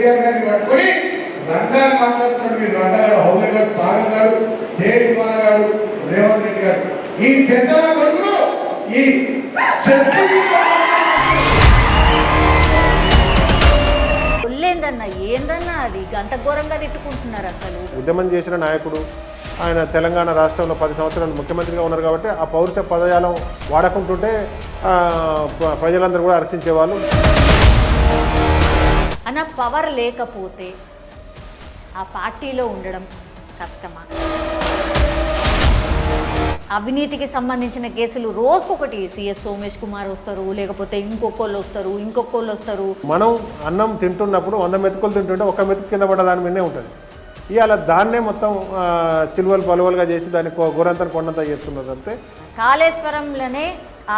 కేసీఆర్ గారిని పట్టుకొని రంగాన్ని మాట్లాడుతున్నాడు. మీరు రంగాడు హౌలగాడు పాగంగాడు దేడి మానగాడు రేవంత్ రెడ్డి గారు ఈ చెత్తల కొడుకును ఈ ఏందన్నా అది గంట ఘోరంగా తిట్టుకుంటున్నారు. అసలు ఉద్యమం చేసిన నాయకుడు ఆయన తెలంగాణ రాష్ట్రంలో 10 సంవత్సరాలు ముఖ్యమంత్రిగా ఉన్నారు కాబట్టి ఆ పౌరుష పదజాలం వాడకుంటుంటే ప్రజలందరూ కూడా హర్షించేవాళ్ళు. అన్న పవర్ లేకపోతే ఆ పార్టీలో ఉండడం కష్టమా? అవినీతికి సంబంధించిన కేసులు రోజుకొకటి సిఎస్ సోమేష్ కుమార్ వస్తారు, లేకపోతే ఇంకొకళ్ళు వస్తారు. మనం అన్నం తింటున్నప్పుడు 100 మెతుకులు తింటుంటే ఒక మెతుకు కింద పడ్డ దాని మీదనే ఉంటుంది. ఇవాళ దాన్నే మొత్తం చిలువలు పలువలుగా చేసి దాన్ని గురంతా కొండంతా చేస్తున్నది. అంతే కాళేశ్వరంలోనే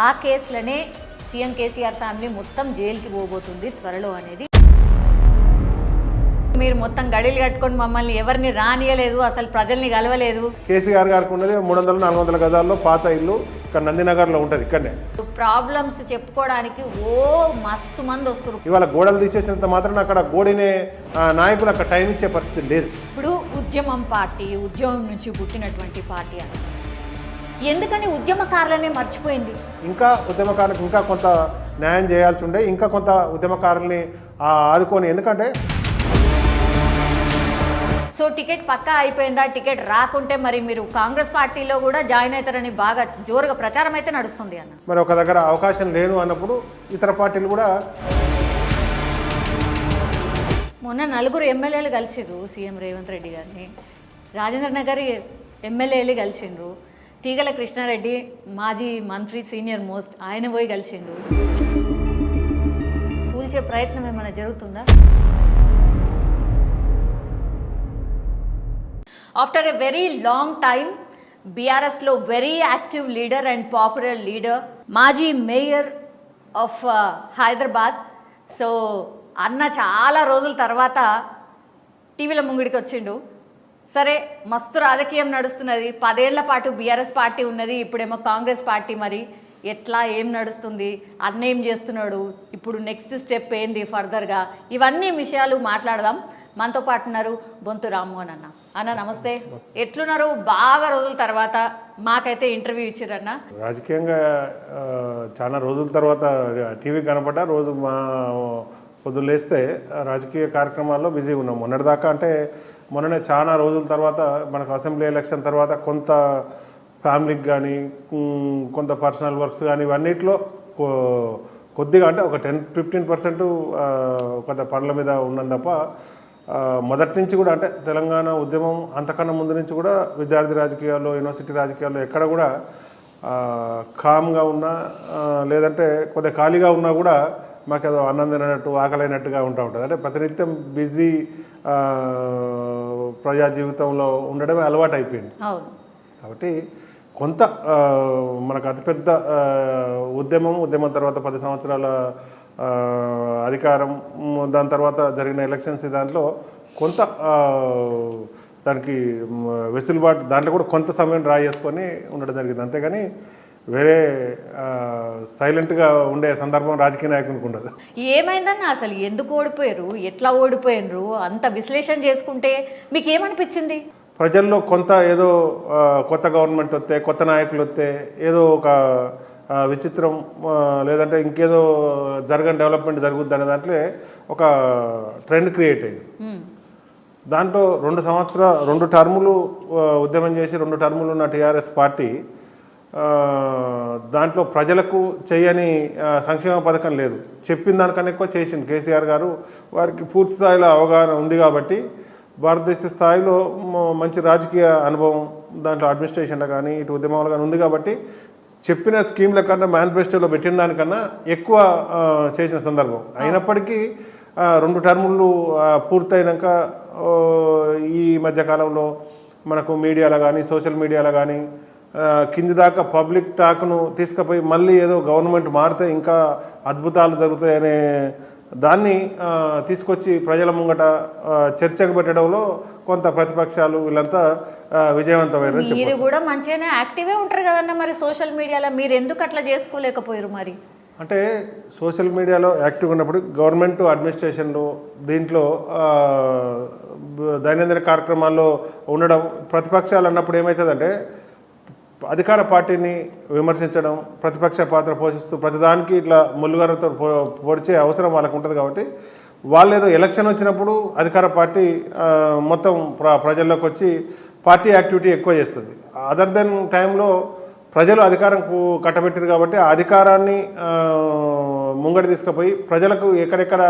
ఆ కేసులనే సీఎం కేసీఆర్ ఫ్యామిలీ మొత్తం జైలుకి పోబోతుంది త్వరలో అనేది. మీరు మొత్తం గడిలు కట్టుకొని మమ్మల్ని ఎవరిని రానియలేదు, అసలు ప్రజల్ని కలవలేదు. కేసీఆర్ గారికి ఉన్నది 300-400 గజాల్లో పాత ఇల్లు ఇక్కడ నందినగర్లో ఉంటుంది. ఇక్కడనే ప్రాబ్లమ్స్ చెప్పుకోవడానికి మస్తు మంది వస్తారు. ఇవాళ గోడలు తీసేసినంత మాత్రం అక్కడ గోడినే నాయకులు అక్కడ టైం ఇచ్చే పరిస్థితి లేదు. ఇప్పుడు ఉద్యమం నుంచి పుట్టినటువంటి పార్టీ అని ఎందుకని ఉద్యమకారులనే మర్చిపోయింది? ఇంకా ఉద్యమకారులకు ఇంకా కొంత న్యాయం చేయాల్సి ఉండే, ఇంకా కొంత ఉద్యమకారుల్ని ఆదుకొని. ఎందుకంటే సో టికెట్ పక్కా అయిపోయిందా? టికెట్ రాకుంటే మరి మీరు కాంగ్రెస్ పార్టీలో కూడా జాయిన్ అవుతారని బాగా జోరుగా ప్రచారం అయితే నడుస్తుంది అన్న. మరి ఒక దగ్గర అవకాశం లేను అన్నప్పుడు ఇతర పార్టీలు కూడా. మొన్న 4 ఎమ్మెల్యేలు కలిసిండ్రు సీఎం రేవంత్ రెడ్డి గారిని, రాజేంద్ర నగర్ ఎమ్మెల్యేలు కలిసిండ్రు, తీగల కృష్ణారెడ్డి మాజీ మంత్రి సీనియర్ మోస్ట్ ఆయన పోయి కలిసిండ్రు. కూల్చే ప్రయత్నం ఏమైనా జరుగుతుందా? After a very long time బీఆర్ఎస్లో very active leader and popular leader, మాజీ మేయర్ ఆఫ్ హైదరాబాద్. సో అన్న చాలా రోజుల తర్వాత టీవీల ముంగిడికి వచ్చిండు. సరే మస్తు రాజకీయం నడుస్తున్నది, 10 ఏళ్ల పాటు బీఆర్ఎస్ పార్టీ ఉన్నది, ఇప్పుడేమో కాంగ్రెస్ పార్టీ. మరి ఎట్లా ఏం నడుస్తుంది, అన్న ఏం చేస్తున్నాడు, ఇప్పుడు నెక్స్ట్ స్టెప్ ఏంది ఫర్దర్గా, ఇవన్నీ విషయాలు మాట్లాడదాం. మనతో పాటు ఉన్నారు బొంతు రామ్మోహన్ అన్న. అన్న నమస్తే, ఎట్లున్నారు? బాగా రోజుల తర్వాత మాకైతే ఇంటర్వ్యూ ఇచ్చారన్న. రాజకీయంగా చాలా రోజుల తర్వాత టీవీ కనపడ్డా, రోజు మా పొద్దున్న లేస్తే రాజకీయ కార్యక్రమాల్లో బిజీ ఉన్నాం. మొన్నటిదాకా అంటే మొన్ననే చాలా రోజుల తర్వాత మనకు అసెంబ్లీ ఎలక్షన్ తర్వాత కొంత ఫ్యామిలీకి కానీ కొంత పర్సనల్ వర్క్స్ కానీ ఇవన్నిట్లో కొద్దిగా అంటే ఒక 10-15% కొంత పనుల మీద ఉన్నది తప్ప మొదటి నుంచి కూడా అంటే తెలంగాణ ఉద్యమం అంతకన్నా ముందు నుంచి కూడా విద్యార్థి రాజకీయాల్లో, యూనివర్సిటీ రాజకీయాల్లో ఎక్కడ కూడా కామ్గా ఉన్నా లేదంటే కొద్దిగా ఖాళీగా ఉన్నా కూడా మాకు ఏదో అన్నం తినట్టు ఆకలైనట్టుగా ఉంటుంది. అంటే ప్రతినిత్యం బిజీ ప్రజా జీవితంలో ఉండడమే అలవాటు అయిపోయింది. కాబట్టి కొంత మనకు అతిపెద్ద ఉద్యమం తర్వాత 10 సంవత్సరాల అధికారం, దాని తర్వాత జరిగిన ఎలక్షన్స్, దాంట్లో కొంత దానికి వెసులుబాటు, దాంట్లో కూడా కొంత సమయం డ్రా చేసుకొని ఉండడం జరిగింది. అంతేగాని వేరే సైలెంట్గా ఉండే సందర్భం రాజకీయ నాయకునికి ఉండదు. ఏమైందన్న అసలు ఎందుకు ఓడిపోయారు, ఎట్లా ఓడిపోయినరు అంత విశ్లేషణ చేసుకుంటే మీకు ఏమనిపించింది? ప్రజల్లో కొంత ఏదో కొత్త గవర్నమెంట్ వస్తే, కొత్త నాయకులు వస్తే ఏదో ఒక విచిత్రం లేదంటే ఇంకేదో డెవలప్మెంట్ జరుగుద్ది అనే దాంట్లో ఒక ట్రెండ్ క్రియేట్ అయింది. దాంట్లో 2 టర్ములు ఉద్యమం చేసి 2 టర్ములు ఉన్న టీఆర్ఎస్ పార్టీ దాంట్లో ప్రజలకు చేయని సంక్షేమ పథకం లేదు, చెప్పిన దానికన్నా ఎక్కువ చేసింది కేసీఆర్ గారు. వారికి పూర్తి స్థాయిలో అవగాహన ఉంది కాబట్టి భారతదేశ స్థాయిలో మంచి రాజకీయ అనుభవం దాంట్లో అడ్మినిస్ట్రేషన్లో కానీ ఇటు ఉద్యమాలు కానీ ఉంది కాబట్టి చెప్పిన స్కీమ్ల కన్నా మేనిఫెస్టోలో పెట్టిన దానికన్నా ఎక్కువ చేసిన సందర్భం. అయినప్పటికీ 2 టర్ములు పూర్తయినాక ఈ మధ్యకాలంలో మనకు మీడియాలో కానీ సోషల్ మీడియాలో కానీ కింది దాకా పబ్లిక్ టాక్ను తీసుకుపోయి మళ్ళీ ఏదో గవర్నమెంట్ మారితే ఇంకా అద్భుతాలు జరుగుతాయనే దాన్ని తీసుకొచ్చి ప్రజల ముంగట చర్చకు పెట్టడంలో కొంత ప్రతిపక్షాలు వీళ్ళంతా విజయవంతమైన. మీరు కూడా మంచిగానే యాక్టివే ఉంటారు కదన్న మరి సోషల్ మీడియాలో, మీరు ఎందుకు అట్లా చేసుకోలేకపోయారు? మరి అంటే సోషల్ మీడియాలో యాక్టివ్గా ఉన్నప్పుడు గవర్నమెంట్ అడ్మినిస్ట్రేషన్లో దీంట్లో దైనందిన కార్యక్రమాల్లో ఉండడం, ప్రతిపక్షాలు అన్నప్పుడు ఏమవుతుందంటే అధికార పార్టీని విమర్శించడం, ప్రతిపక్ష పాత్ర పోషిస్తూ ప్రతిదానికి ఇట్లా ముల్లుగారతో పొడిచే అవసరం వాళ్ళకు ఉంటుంది. కాబట్టి వాళ్ళు ఏదో ఎలక్షన్ వచ్చినప్పుడు అధికార పార్టీ మొత్తం ప్రజల్లోకి వచ్చి పార్టీ యాక్టివిటీ ఎక్కువ చేస్తుంది. అదర్ దెన్ టైంలో ప్రజలు అధికారం కట్టబెట్టారు కాబట్టి ఆ అధికారాన్ని ముంగడి తీసుకుపోయి ప్రజలకు ఎక్కడెక్కడ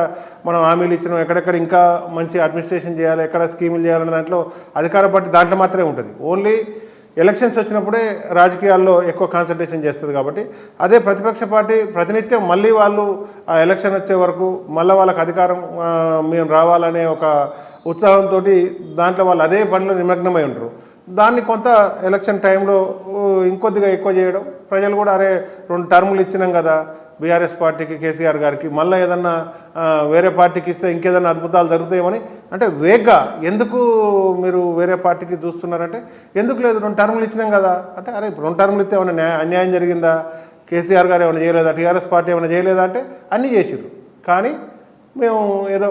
మనం హామీలు ఇచ్చినాం, ఎక్కడెక్కడ ఇంకా మంచి అడ్మినిస్ట్రేషన్ చేయాలి, ఎక్కడ స్కీములు చేయాలనే దాంట్లో అధికార పార్టీ దాంట్లో మాత్రమే ఉంటుంది. ఓన్లీ ఎలక్షన్స్ వచ్చినప్పుడే రాజకీయాల్లో ఎక్కువ కాన్సన్ట్రేషన్ చేస్తుంది. కాబట్టి అదే ప్రతిపక్ష పార్టీ ప్రతినిత్యం మళ్ళీ వాళ్ళు ఆ ఎలక్షన్ వచ్చే వరకు మళ్ళీ వాళ్ళకి అధికారం మేము రావాలనే ఒక ఉత్సాహంతో దాంట్లో వాళ్ళు అదే పనిలో నిమగ్నమై ఉంటారు. దాన్ని కొంత ఎలక్షన్ టైంలో ఇంకొద్దిగా ఎక్కువ చేయడం, ప్రజలు కూడా అరే 2 టర్ములు ఇచ్చినాం కదా బీఆర్ఎస్ పార్టీకి, కేసీఆర్ గారికి, మళ్ళీ ఏదన్నా వేరే పార్టీకి ఇస్తే ఇంకేదన్నా అద్భుతాలు జరుగుతాయేమని అంటే వేగ్గా ఎందుకు మీరు వేరే పార్టీకి చూస్తున్నారంటే ఎందుకు లేదు 2 టర్ములు ఇచ్చినాం కదా అంటే అరే 2 టర్ములు ఇస్తే ఏమైనా అన్యాయం జరిగిందా, కేసీఆర్ గారు ఏమైనా చేయలేదా, టీఆర్ఎస్ పార్టీ ఏమైనా చేయలేదా అంటే అన్నీ చేసిర్రు. కానీ మేము ఏదో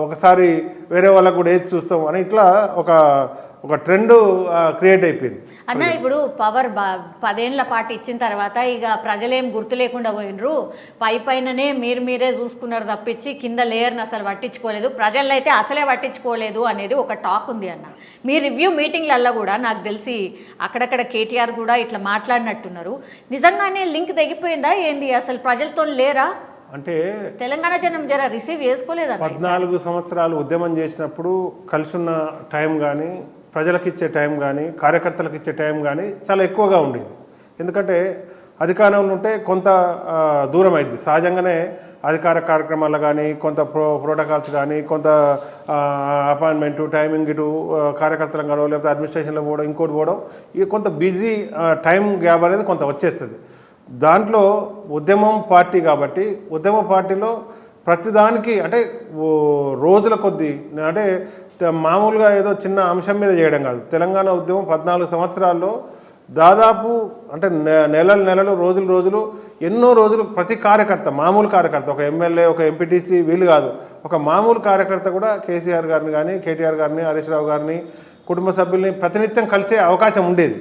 ఒకసారి వేరే వాళ్ళకు కూడా ఏది చూస్తాం అని ఇట్లా ఒక ట్రెండ్ క్రియేట్ అయిపోయింది అన్న. ఇప్పుడు పవర్ 10 ఏళ్ల పాటు ఇచ్చిన తర్వాత ఇక ప్రజలేం గుర్తు లేకుండా పోయినరు, పైననే మీరే చూసుకున్నారు తప్పించి కింద లేయర్ని అసలు పట్టించుకోలేదు, ప్రజల్లో అయితే అసలే పట్టించుకోలేదు అనేది ఒక టాక్ ఉంది అన్న. మీ రివ్యూ మీటింగ్లల్లో కూడా నాకు తెలిసి అక్కడక్కడ కేటీఆర్ కూడా ఇట్లా మాట్లాడినట్టున్నారు. నిజంగానే లింక్ తెగిపోయిందా ఏంది, అసలు ప్రజలతో లేరా అంటే తెలంగాణ జనం జర రిసీవ్ చేసుకోలేదా? 14 సంవత్సరాలు ఉద్యమం చేసినప్పుడు కలిసి ఉన్న టైం కానీ, ప్రజలకు ఇచ్చే టైం కానీ, కార్యకర్తలకు ఇచ్చే టైం కానీ చాలా ఎక్కువగా ఉండేది. ఎందుకంటే అధికారంలో ఉంటే కొంత దూరం అయింది. సహజంగానే అధికార కార్యక్రమాలు కానీ, కొంత ప్రోటోకాల్స్ కానీ, కొంత అపాయింట్మెంటు టైమింగ్ ఇటు కార్యకర్తలను కావడం, లేకపోతే అడ్మినిస్ట్రేషన్లో పోవడం, ఇంకోటి పోవడం, ఇక కొంత బిజీ టైం గ్యాప్ అనేది కొంత వచ్చేస్తుంది. దాంట్లో ఉద్యమం పార్టీ కాబట్టి ఉద్యమ పార్టీలో ప్రతిదానికి అంటే రోజుల కొద్దీ అంటే మామూలుగా ఏదో చిన్న అంశం మీద చేయడం కాదు. తెలంగాణ ఉద్యమం 14 సంవత్సరాల్లో దాదాపు అంటే నెలలు రోజులు ఎన్నో రోజులు ప్రతి కార్యకర్త, మామూలు కార్యకర్త, ఒక ఎమ్మెల్యే, ఒక ఎంపీటీసీ వీళ్ళు కాదు, ఒక మామూలు కార్యకర్త కూడా కేసీఆర్ గారిని కానీ, కేటీఆర్ గారిని, హరీష్ రావు గారిని, కుటుంబ సభ్యుల్ని ప్రతినిత్యం కలిసే అవకాశం ఉండేది.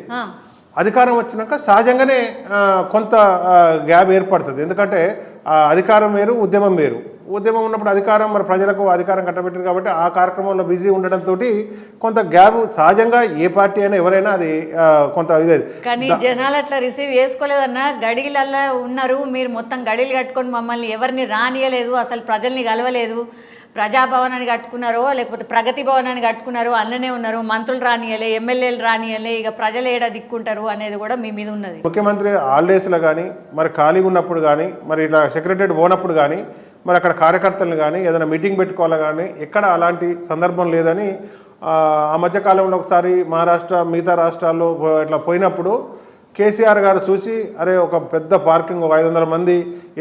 అధికారం వచ్చినాక సహజంగానే కొంత గ్యాప్ ఏర్పడుతుంది. ఎందుకంటే అధికారం వేరు, ఉద్యమం వేరు. ఉద్యమం ఉన్నప్పుడు అధికారం మరి ప్రజలకు అధికారం కట్టబెట్టారు కాబట్టి ఆ కార్యక్రమంలో బిజీ ఉండడంతో కొంత గ్యాప్ సహజంగా ఏ పార్టీ అయినా ఎవరైనా అది కొంత ఇదేది. కానీ జనాలు అట్లా రిసీవ్ చేసుకోలేదన్నా. గడిలల్లో ఉన్నారు మీరు, మొత్తం గడిలు కట్టుకొని మమ్మల్ని ఎవరిని రానియలేదు, అసలు ప్రజల్ని కలవలేదు. ప్రజాభవనాన్ని కట్టుకున్నారో లేకపోతే ప్రగతి భవనాన్ని కట్టుకున్నారో అన్ననే ఉన్నారు, మంత్రులు రానియలే, ఎమ్మెల్యేలు రానియలే, ఇక ప్రజలు ఏడా దిక్కుంటారు అనేది కూడా మీ మీద ఉన్నది. ముఖ్యమంత్రి హాలిడేస్లో కానీ, మరి ఖాళీగా ఉన్నప్పుడు కానీ, మరి ఇట్లా సెక్రటరీ పోనప్పుడు కానీ, మరి అక్కడ కార్యకర్తలను కానీ ఏదైనా మీటింగ్ పెట్టుకోవాలి కానీ ఎక్కడ అలాంటి సందర్భం లేదని ఆ మధ్యకాలంలో ఒకసారి మహారాష్ట్ర మిగతా రాష్ట్రాల్లో ఇట్లా పోయినప్పుడు కేసీఆర్ గారు చూసి అరే ఒక పెద్ద పార్కింగ్, ఒక 500 మంది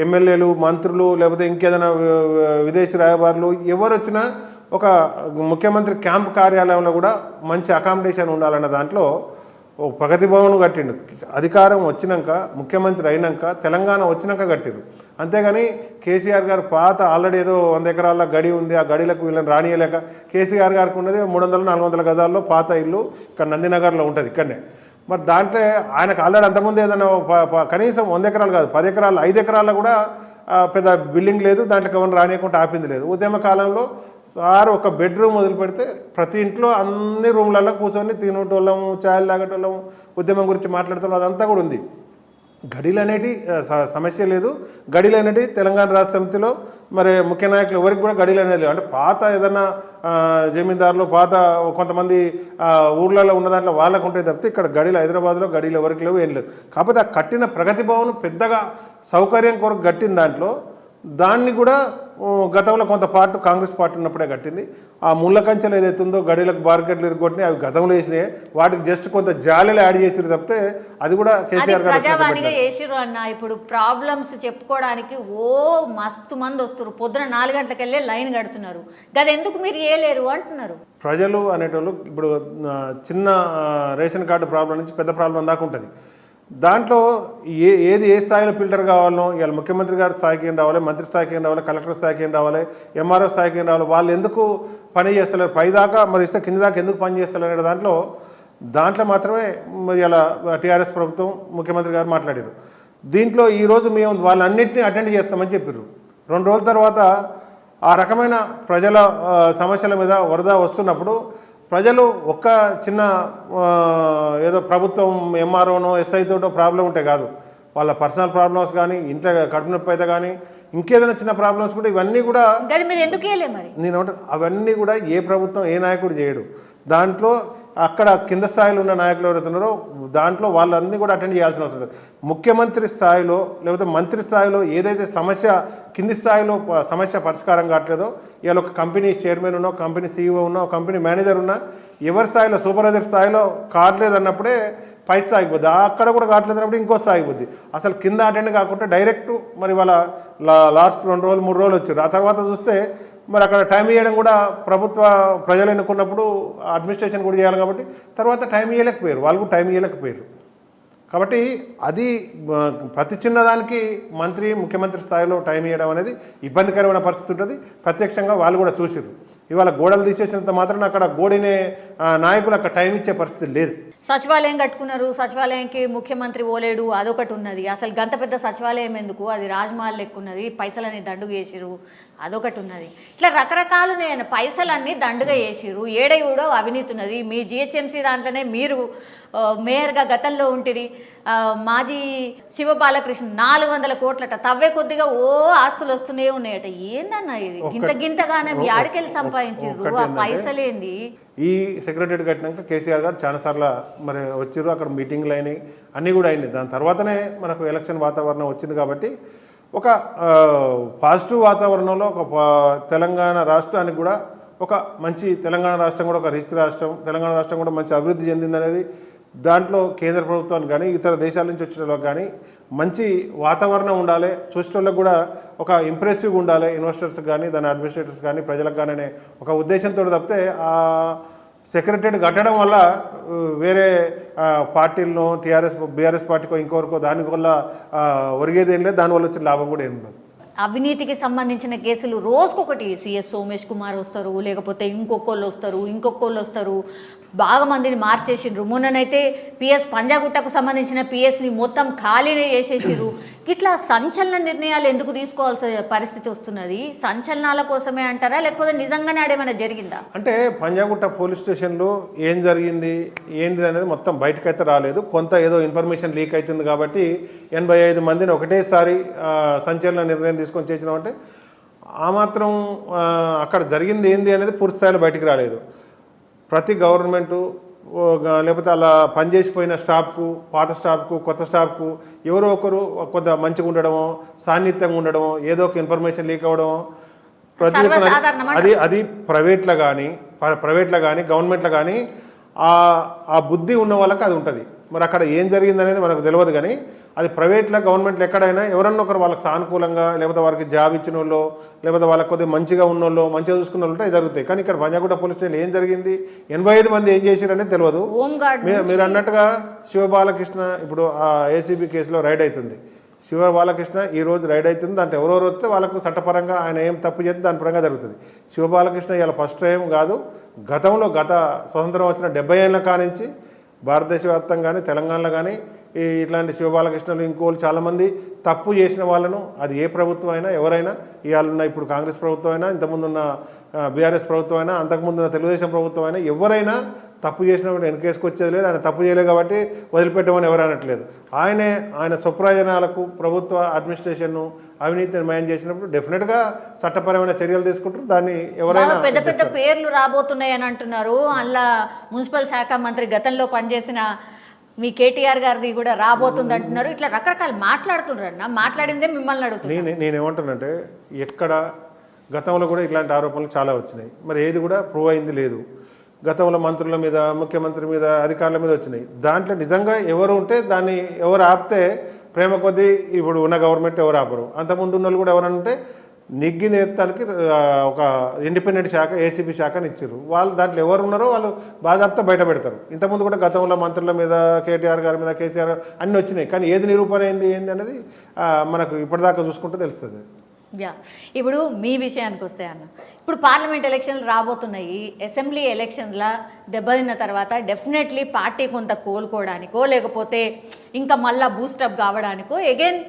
ఎమ్మెల్యేలు, మంత్రులు, లేకపోతే ఇంకేదైనా విదేశీ రాయబారులు ఎవరు వచ్చినా ఒక ముఖ్యమంత్రి క్యాంప్ కార్యాలయంలో కూడా మంచి అకామిడేషన్ ఉండాలన్న దాంట్లో ఓ ప్రగతి భవన్ కట్టిండు. అధికారం వచ్చినాక, ముఖ్యమంత్రి అయినాక, తెలంగాణ వచ్చినాక కట్టిరు. అంతేగాని కేసీఆర్ గారు పాత ఆల్రెడీ ఏదో 100 ఎకరాల గడి ఉంది, ఆ గడిలకు వీళ్ళని రానియలేక కేసీఆర్ గారికి ఉన్నది 300-400 గజాల్లో పాత ఇల్లు ఇక్కడ నందినగర్లో ఉంటుంది ఇక్కడనే. మరి దాంట్లో ఆయనకు ఆల్రెడీ అంతకుముందు ఏదైనా కనీసం 100 ఎకరాలు కాదు 10 ఎకరాలు 5 ఎకరాల్లో కూడా పెద్ద బిల్డింగ్ లేదు, దాంట్లోకి ఎవరిని రానియకుండా ఆపింది లేదు. ఉద్యమ కాలంలో సార్ ఒక బెడ్రూమ్ వదిలి పెడితే ప్రతి ఇంట్లో అన్ని రూమ్లలో కూర్చొని తినేటోళ్ళము, ఛాయలు తాగేటోళ్ళము, ఉద్యమం గురించి మాట్లాడుతున్నాం, అదంతా కూడా ఉంది. గడిలు అనేటి సమస్య లేదు. గడిలు అనేటి తెలంగాణ రాష్ట్ర సమితిలో మరి ముఖ్య నాయకులు ఎవరికి కూడా గడిలు అనేది లేదు. అంటే పాత ఏదన్నా జమీందారులు, పాత కొంతమంది ఊర్లలో ఉన్న దాంట్లో వాళ్ళకు ఉంటే తప్పితే ఇక్కడ గడిలు హైదరాబాద్లో గడిలు ఎవరికి లేవు, ఏం లేదు. కాకపోతే ఆ కట్టిన ప్రగతి భవన్ పెద్దగా సౌకర్యం కొరకు కట్టిన దాన్ని కూడా గతంలో కొంత పార్టీ కాంగ్రెస్ పార్టీ ఉన్నప్పుడే కట్టింది. ఆ ముళ్ళ కంచెలు ఏదైతే ఉందో గడిలకు బార్కెట్లు ఇరుగొట్టినాయి, అవి గతంలో వేసినాయి. వాటికి జస్ట్ కొంత జాలీలు యాడ్ చేసిరు తప్పితే అది కూడా కేసీఆర్ గారు ప్రజావాణిగా వేసిరు అన్న. ఇప్పుడు ప్రాబ్లమ్స్ చెప్పుకోవడానికి ఓ మస్తు మంది వస్తారు, పొద్దున 4 గంటలకు వెళ్ళి లైన్ కడుతున్నారు. గది ఎందుకు మీరు చేయలేరు అంటున్నారు. ప్రజలు అనేటోళ్ళు ఇప్పుడు చిన్న రేషన్ కార్డు ప్రాబ్లం నుంచి పెద్ద ప్రాబ్లం దాకా ఉంటుంది. దాంట్లో ఏ స్థాయిలో ఫిల్టర్ కావాలనో ఇవాళ ముఖ్యమంత్రి గారి స్థాయికి ఏం రావాలి, మంత్రి స్థాయికి ఏం రావాలి, కలెక్టర్ స్థాయికి ఏం రావాలి, ఎంఆర్ఓ స్థాయికి ఏం రావాలి, వాళ్ళు ఎందుకు పని చేస్తలేరు, పైదాకా మరి ఇస్తే కింద దాకా ఎందుకు పని చేస్తలేరు అనే దాంట్లో మాత్రమే మరి ఇలా టీఆర్ఎస్ ప్రభుత్వం ముఖ్యమంత్రి గారు మాట్లాడారు. దీంట్లో ఈరోజు మేము వాళ్ళన్నింటినీ అటెండ్ చేస్తామని చెప్పారు. 2 రోజుల తర్వాత ఆ రకమైన ప్రజల సమస్యల మీద వరద వస్తున్నప్పుడు ప్రజలు ఒక్క చిన్న ఏదో ప్రభుత్వం ఎంఆర్ఓనో ఎస్ఐతోటో ప్రాబ్లం ఉంటే కాదు, వాళ్ళ పర్సనల్ ప్రాబ్లమ్స్ కానీ, ఇంట్లో కడుపు నొప్పి అయితే కానీ, ఇంకేదైనా చిన్న ప్రాబ్లమ్స్ కూడా ఇవన్నీ కూడా నేను అవన్నీ కూడా ఏ ప్రభుత్వం ఏ నాయకుడు చేయడు. దాంట్లో అక్కడ కింద స్థాయిలో ఉన్న నాయకులు ఎవరైతే ఉన్నారో దాంట్లో వాళ్ళన్నీ కూడా అటెండ్ చేయాల్సిన అవసరం లేదు. ముఖ్యమంత్రి స్థాయిలో లేకపోతే మంత్రి స్థాయిలో ఏదైతే సమస్య కింది స్థాయిలో సమస్య పరిష్కారం కావట్లేదో, ఇవాళ ఒక కంపెనీ చైర్మన్ ఉన్నా, కంపెనీ సీఈఓ ఉన్నా, కంపెనీ మేనేజర్ ఉన్నా, ఎవరి స్థాయిలో సూపర్వైజర్ స్థాయిలో కావట్లేదు అన్నప్పుడే పై స్థాయికి పోద్ది, అక్కడ కూడా కావట్లేదు అన్నప్పుడు ఇంకో స్థాయికి పోద్ది. అసలు కింద అటెండ్ కాకుండా డైరెక్ట్ మరి వాళ్ళ లాస్ట్ 2 రోజులు 3 రోజులు వచ్చారు. ఆ తర్వాత చూస్తే మరి అక్కడ టైం ఇవ్వడం కూడా ప్రజలు ఎన్నుకున్నప్పుడు అడ్మినిస్ట్రేషన్ కూడా చేయాలి కాబట్టి తర్వాత టైం ఇవ్వలేకపోయారు, వాళ్ళకు టైం ఇవ్వలేకపోయారు. కాబట్టి అది ప్రతి చిన్నదానికి ముఖ్యమంత్రి స్థాయిలో టైం ఇవ్వడం అనేది ఇబ్బందికరమైన పరిస్థితి ఉంటుంది. ప్రత్యక్షంగా వాళ్ళు కూడా చూసారు. ఇవాళ గోడలు తీసేసినంత మాత్రం అక్కడ గోడినే నాయకులు అక్కడ టైం ఇచ్చే పరిస్థితి లేదు. సచివాలయం కట్టుకున్నారు, సచివాలయంకి ముఖ్యమంత్రి ఓలేడు, అదొకటి ఉన్నది. అసలు గంత పెద్ద సచివాలయం ఎందుకు, అది రాజ్మహల్ లెక్క ఉన్నది, పైసలన్నీ దండుగా చేసిరు, అదొకటి ఉన్నది. ఇట్లా రకరకాలు పైసలన్నీ దండుగా చేసిరు, ఏడయూడో అవినీతి ఉన్నది. మీ జిహెచ్ఎంసీ దాంట్లోనే మీరు మేయర్గా గతంలో ఉంటిరి. మాజీ శివబాలకృష్ణ 400 కోట్లట, తవ్వే కొద్దిగా ఆస్తులు వస్తూనే ఉన్నాయట. ఏందన్నా ఇది గింతగానే యాడికెళ్ళి సంపాదించారు, ఆ పైసలేంది? ఈ సెక్రటరీ కట్టినాక కేసీఆర్ గారు చాలాసార్లు మరి వచ్చారు, అక్కడ మీటింగ్లు అయినాయి, అన్నీ కూడా అయినాయి. దాని తర్వాతనే మనకు ఎలక్షన్ వాతావరణం వచ్చింది కాబట్టి ఒక పాజిటివ్ వాతావరణంలో ఒక తెలంగాణ రాష్ట్రానికి కూడా ఒక మంచి తెలంగాణ రాష్ట్రం కూడా ఒక రిచ్ రాష్ట్రం, తెలంగాణ రాష్ట్రం కూడా మంచి అభివృద్ధి చెందిందనేది దాంట్లో కేంద్ర ప్రభుత్వానికి కానీ ఇతర దేశాల నుంచి వచ్చిన వాళ్ళకి కానీ మంచి వాతావరణం ఉండాలి, చూసేటోళ్ళకి కూడా ఒక ఇంప్రెసివ్గా ఉండాలి, ఇన్వెస్టర్స్కి కానీ దాని అడ్మినిస్ట్రేటర్స్ కానీ ప్రజలకు కానీ అనే ఒక ఉద్దేశంతో తప్పితే ఆ సెక్రటరీ కట్టడం వల్ల వేరే పార్టీలను బీఆర్ఎస్ పార్టీకో ఇంకొకరికో దానివల్ల ఒరిగేదేం లేదు, దానివల్ల వచ్చిన లాభం కూడా ఏం ఉండదు. అవినీతికి సంబంధించిన కేసులు రోజుకొకటి. సిఎస్ సోమేష్ కుమార్ వస్తారు, లేకపోతే ఇంకొకళ్ళు వస్తారు, బాగా మందిని మార్చేసిండ్రు. మొన్ననైతే పిఎస్ పంజాగుట్టకు సంబంధించిన పిఎస్ని మొత్తం ఖాళీనే చేసేసిర్రు. ఇట్లా సంచలన నిర్ణయాలు ఎందుకు తీసుకోవాల్సిన పరిస్థితి వస్తున్నది? సంచలనాల కోసమే అంటారా, లేకపోతే నిజంగానే ఆడేమైనా జరిగిందా? అంటే పంజాగుట్ట పోలీస్ స్టేషన్లో ఏం జరిగింది ఏంటి అనేది మొత్తం బయటకైతే రాలేదు. కొంత ఏదో ఇన్ఫర్మేషన్ లీక్ అవుతుంది కాబట్టి 85 మందిని ఒకటేసారి సంచలన నిర్ణయం తీసుకొని చేసినామంటే ఆ మాత్రం అక్కడ జరిగింది ఏంది అనేది పూర్తి స్థాయిలో బయటికి రాలేదు. ప్రతి గవర్నమెంటు లేకపోతే అలా పనిచేసిపోయిన స్టాఫ్కు, పాత స్టాఫ్కు, కొత్త స్టాఫ్కు ఎవరో ఒకరు కొంత మంచిగా ఉండడమో, సాన్నిహిత్యంగా ఉండడమో, ఏదో ఒక ఇన్ఫర్మేషన్ లీక్ అవ్వడమో అది ప్రైవేట్లో కానీ గవర్నమెంట్లో కానీ ఆ బుద్ధి ఉన్న వాళ్ళకి అది ఉంటుంది. మరి అక్కడ ఏం జరిగిందనేది మనకు తెలియదు. కానీ అది ప్రైవేట్లో గవర్నమెంట్లో ఎక్కడైనా ఎవరన్నా ఒకరు వాళ్ళకి సానుకూలంగా లేకపోతే వారికి జాబ్ ఇచ్చిన వాళ్ళు లేకపోతే వాళ్ళకి కొద్దిగా మంచిగా ఉన్న వాళ్ళు, మంచిగా చూసుకున్న వాళ్ళు అది జరుగుతాయి. కానీ ఇక్కడ పంజాగుట్ట పోలీస్ స్టేషన్ ఏం జరిగింది, 85 మంది ఏం చేశారనేది తెలియదు. మీరు అన్నట్టుగా శివబాలకృష్ణ ఇప్పుడు ఆ ఏసీబీ కేసులో రైడ్ అవుతుంది. శివబాలకృష్ణ ఈరోజు రైడ్ అవుతుంది. దాంట్లో ఎవరెవరు వస్తే వాళ్ళకు చట్టపరంగా ఆయన ఏం తప్పు చేస్తే దాని పరంగా జరుగుతుంది. శివబాలకృష్ణ ఇలా ఫస్ట్ టైం కాదు, గతంలో స్వతంత్రం వచ్చిన 70 ఏళ్ళ కానించి భారతదేశ వ్యాప్తంగా తెలంగాణలో కానీ ఇట్లాంటి శివబాలకృష్ణలు ఇంకోళ్ళు చాలామంది తప్పు చేసిన వాళ్ళను అది ఏ ప్రభుత్వం అయినా ఎవరైనా ఇవాళ ఇప్పుడు కాంగ్రెస్ ప్రభుత్వం అయినా ఇంతకుముందున్న బీఆర్ఎస్ ప్రభుత్వం అయినా అంతకుముందున్న తెలుగుదేశం ప్రభుత్వం అయినా ఎవరైనా తప్పు చేసినప్పుడు వెనకేసుకొచ్చేది లేదు. ఆయన తప్పు చేయలేదు కాబట్టి వదిలిపెట్టమని ఎవరు అనట్లేదు. ఆయన స్వప్రయోజనాలకు ప్రభుత్వ అడ్మినిస్ట్రేషన్ను అవినీతిని న్యాయం చేసినప్పుడు డెఫినెట్గా చట్టపరమైన చర్యలు తీసుకుంటారు. దాన్ని ఎవరైనా పెద్ద పెద్ద పేర్లు రాబోతున్నాయి అని అంటున్నారు. అలా మున్సిపల్ శాఖ మంత్రి గతంలో పనిచేసిన మీ కేటీఆర్ గారిది కూడా రాబోతుంది అంటున్నారు. ఇట్లా రకరకాలు మాట్లాడుతున్నారన్న, మాట్లాడిందే మిమ్మల్ని అడుగుతున్నాను. నేనేమంటున్నానంటే ఎక్కడ గతంలో కూడా ఇట్లాంటి ఆరోపణలు చాలా వచ్చినాయి. మరి ఏది కూడా ప్రూవ్ అయింది లేదు. గతంలో మంత్రుల మీద, ముఖ్యమంత్రి మీద, అధికారుల మీద వచ్చినాయి. దాంట్లో నిజంగా ఎవరు ఉంటే దాన్ని ఎవరు ఆపితే ప్రేమ కొద్దీ ఇప్పుడు ఉన్న గవర్నమెంట్ ఎవరు ఆపరు. అంతకుముందు ఉన్న వాళ్ళు కూడా ఎవరంటే నిగ్గి నేర్తానికి ఒక ఇండిపెండెంట్ శాఖ ఏసీబీ శాఖని ఇచ్చారు. వాళ్ళు దాంట్లో ఎవరు ఉన్నారో వాళ్ళు బాధాప్త బయట పెడతారు. ఇంతకుముందు కూడా గతంలో మంత్రుల మీద, కేటీఆర్ గారి మీద, కేసీఆర్ అన్నీ వచ్చినాయి. కానీ ఏది నిరూపణ ఏంది అనేది మనకు ఇప్పటిదాకా చూసుకుంటే తెలుస్తుంది. యా, ఇప్పుడు మీ విషయానికి వస్తే అన్న, ఇప్పుడు పార్లమెంట్ ఎలక్షన్లు రాబోతున్నాయి. అసెంబ్లీ ఎలక్షన్స్లా దెబ్బతిన్న తర్వాత డెఫినెట్లీ పార్టీ కొంత కోలుకోవడానికో లేకపోతే ఇంకా మళ్ళా బూస్టప్ కావడానికో అగైన్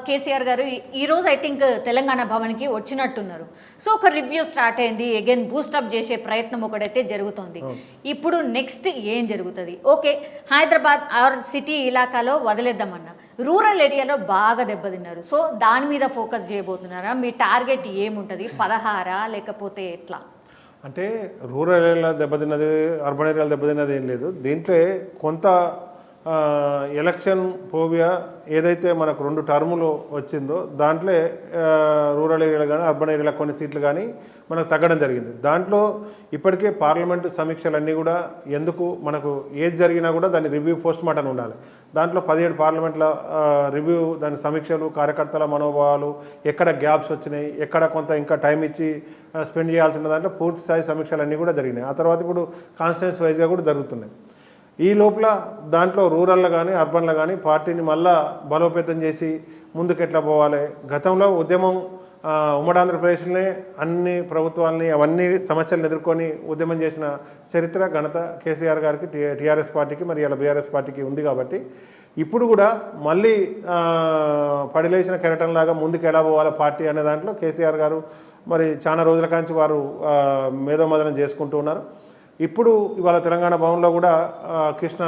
కేసీఆర్ గారు ఈరోజు ఐ థింక్ తెలంగాణ భవన్కి వచ్చినట్టున్నారు. సో ఒక రివ్యూ స్టార్ట్ అయింది, అగైన్ బూస్టప్ చేసే ప్రయత్నం ఒకటైతే జరుగుతుంది. ఇప్పుడు నెక్స్ట్ ఏం జరుగుతుంది? ఓకే, హైదరాబాద్ ఆర్ సిటీ ఇలాకాలో వదిలేద్దామన్నా, రూరల్ ఏరియాలో బాగా దెబ్బతిన్నారు. సో దాని మీద ఫోకస్ చేయబోతున్నారా? మీ టార్గెట్ ఏముంటుంది? 16 లేకపోతే ఎట్లా? అంటే రూరల్ ఏరియాలో దెబ్బతిన్నది, అర్బన్ ఏరియాలో దెబ్బతిన్నది ఏం లేదు. దీంట్లో కొంత ఎలక్షన్ ఫోబియా ఏదైతే మనకు 2 టర్ములు వచ్చిందో దాంట్లో రూరల్ ఏరియాలో కానీ అర్బన్ ఏరియాలో కొన్ని సీట్లు కానీ మనకు తగ్గడం జరిగింది. దాంట్లో ఇప్పటికే పార్లమెంటు సమీక్షలన్నీ కూడా ఎందుకు మనకు ఏది జరిగినా కూడా దాన్ని రివ్యూ పోస్ట్ మార్టం ఉండాలి. దాంట్లో 17 పార్లమెంట్ల రివ్యూ, దాని సమీక్షలు, కార్యకర్తల మనోభావాలు, ఎక్కడ గ్యాప్స్ వచ్చినాయి, ఎక్కడ కొంత ఇంకా టైం ఇచ్చి స్పెండ్ చేయాల్సిన దాంట్లో పూర్తి స్థాయి సమీక్షలు అన్నీ కూడా జరిగినాయి. ఆ తర్వాత ఇప్పుడు కాన్స్టిట్యున్సీ వైజ్గా కూడా జరుగుతున్నాయి. ఈ లోపల దాంట్లో రూరల్లో కానీ అర్బన్లో కానీ పార్టీని మళ్ళా బలోపేతం చేసి ముందుకు ఎట్లా పోవాలి. గతంలో ఉద్యమం ఉమ్మడి ఆంధ్రప్రదేశ్లోనే అన్ని ప్రభుత్వాలని అవన్నీ సమస్యలను ఎదుర్కొని ఉద్యమం చేసిన చరిత్ర ఘనత కేసీఆర్ గారికి, టీఆర్ఎస్ పార్టీకి, మరి ఇలా బీఆర్ఎస్ పార్టీకి ఉంది. కాబట్టి ఇప్పుడు కూడా మళ్ళీ పడిలేసిన కెరటంలాగా ముందుకు ఎలా పోవాలి పార్టీ అనే దాంట్లో కేసీఆర్ గారు మరి చాలా రోజుల కాంచి వారు మేధోమదనం చేసుకుంటూ ఉన్నారు. ఇప్పుడు ఇవాళ తెలంగాణ భవన్లో కూడా కృష్ణ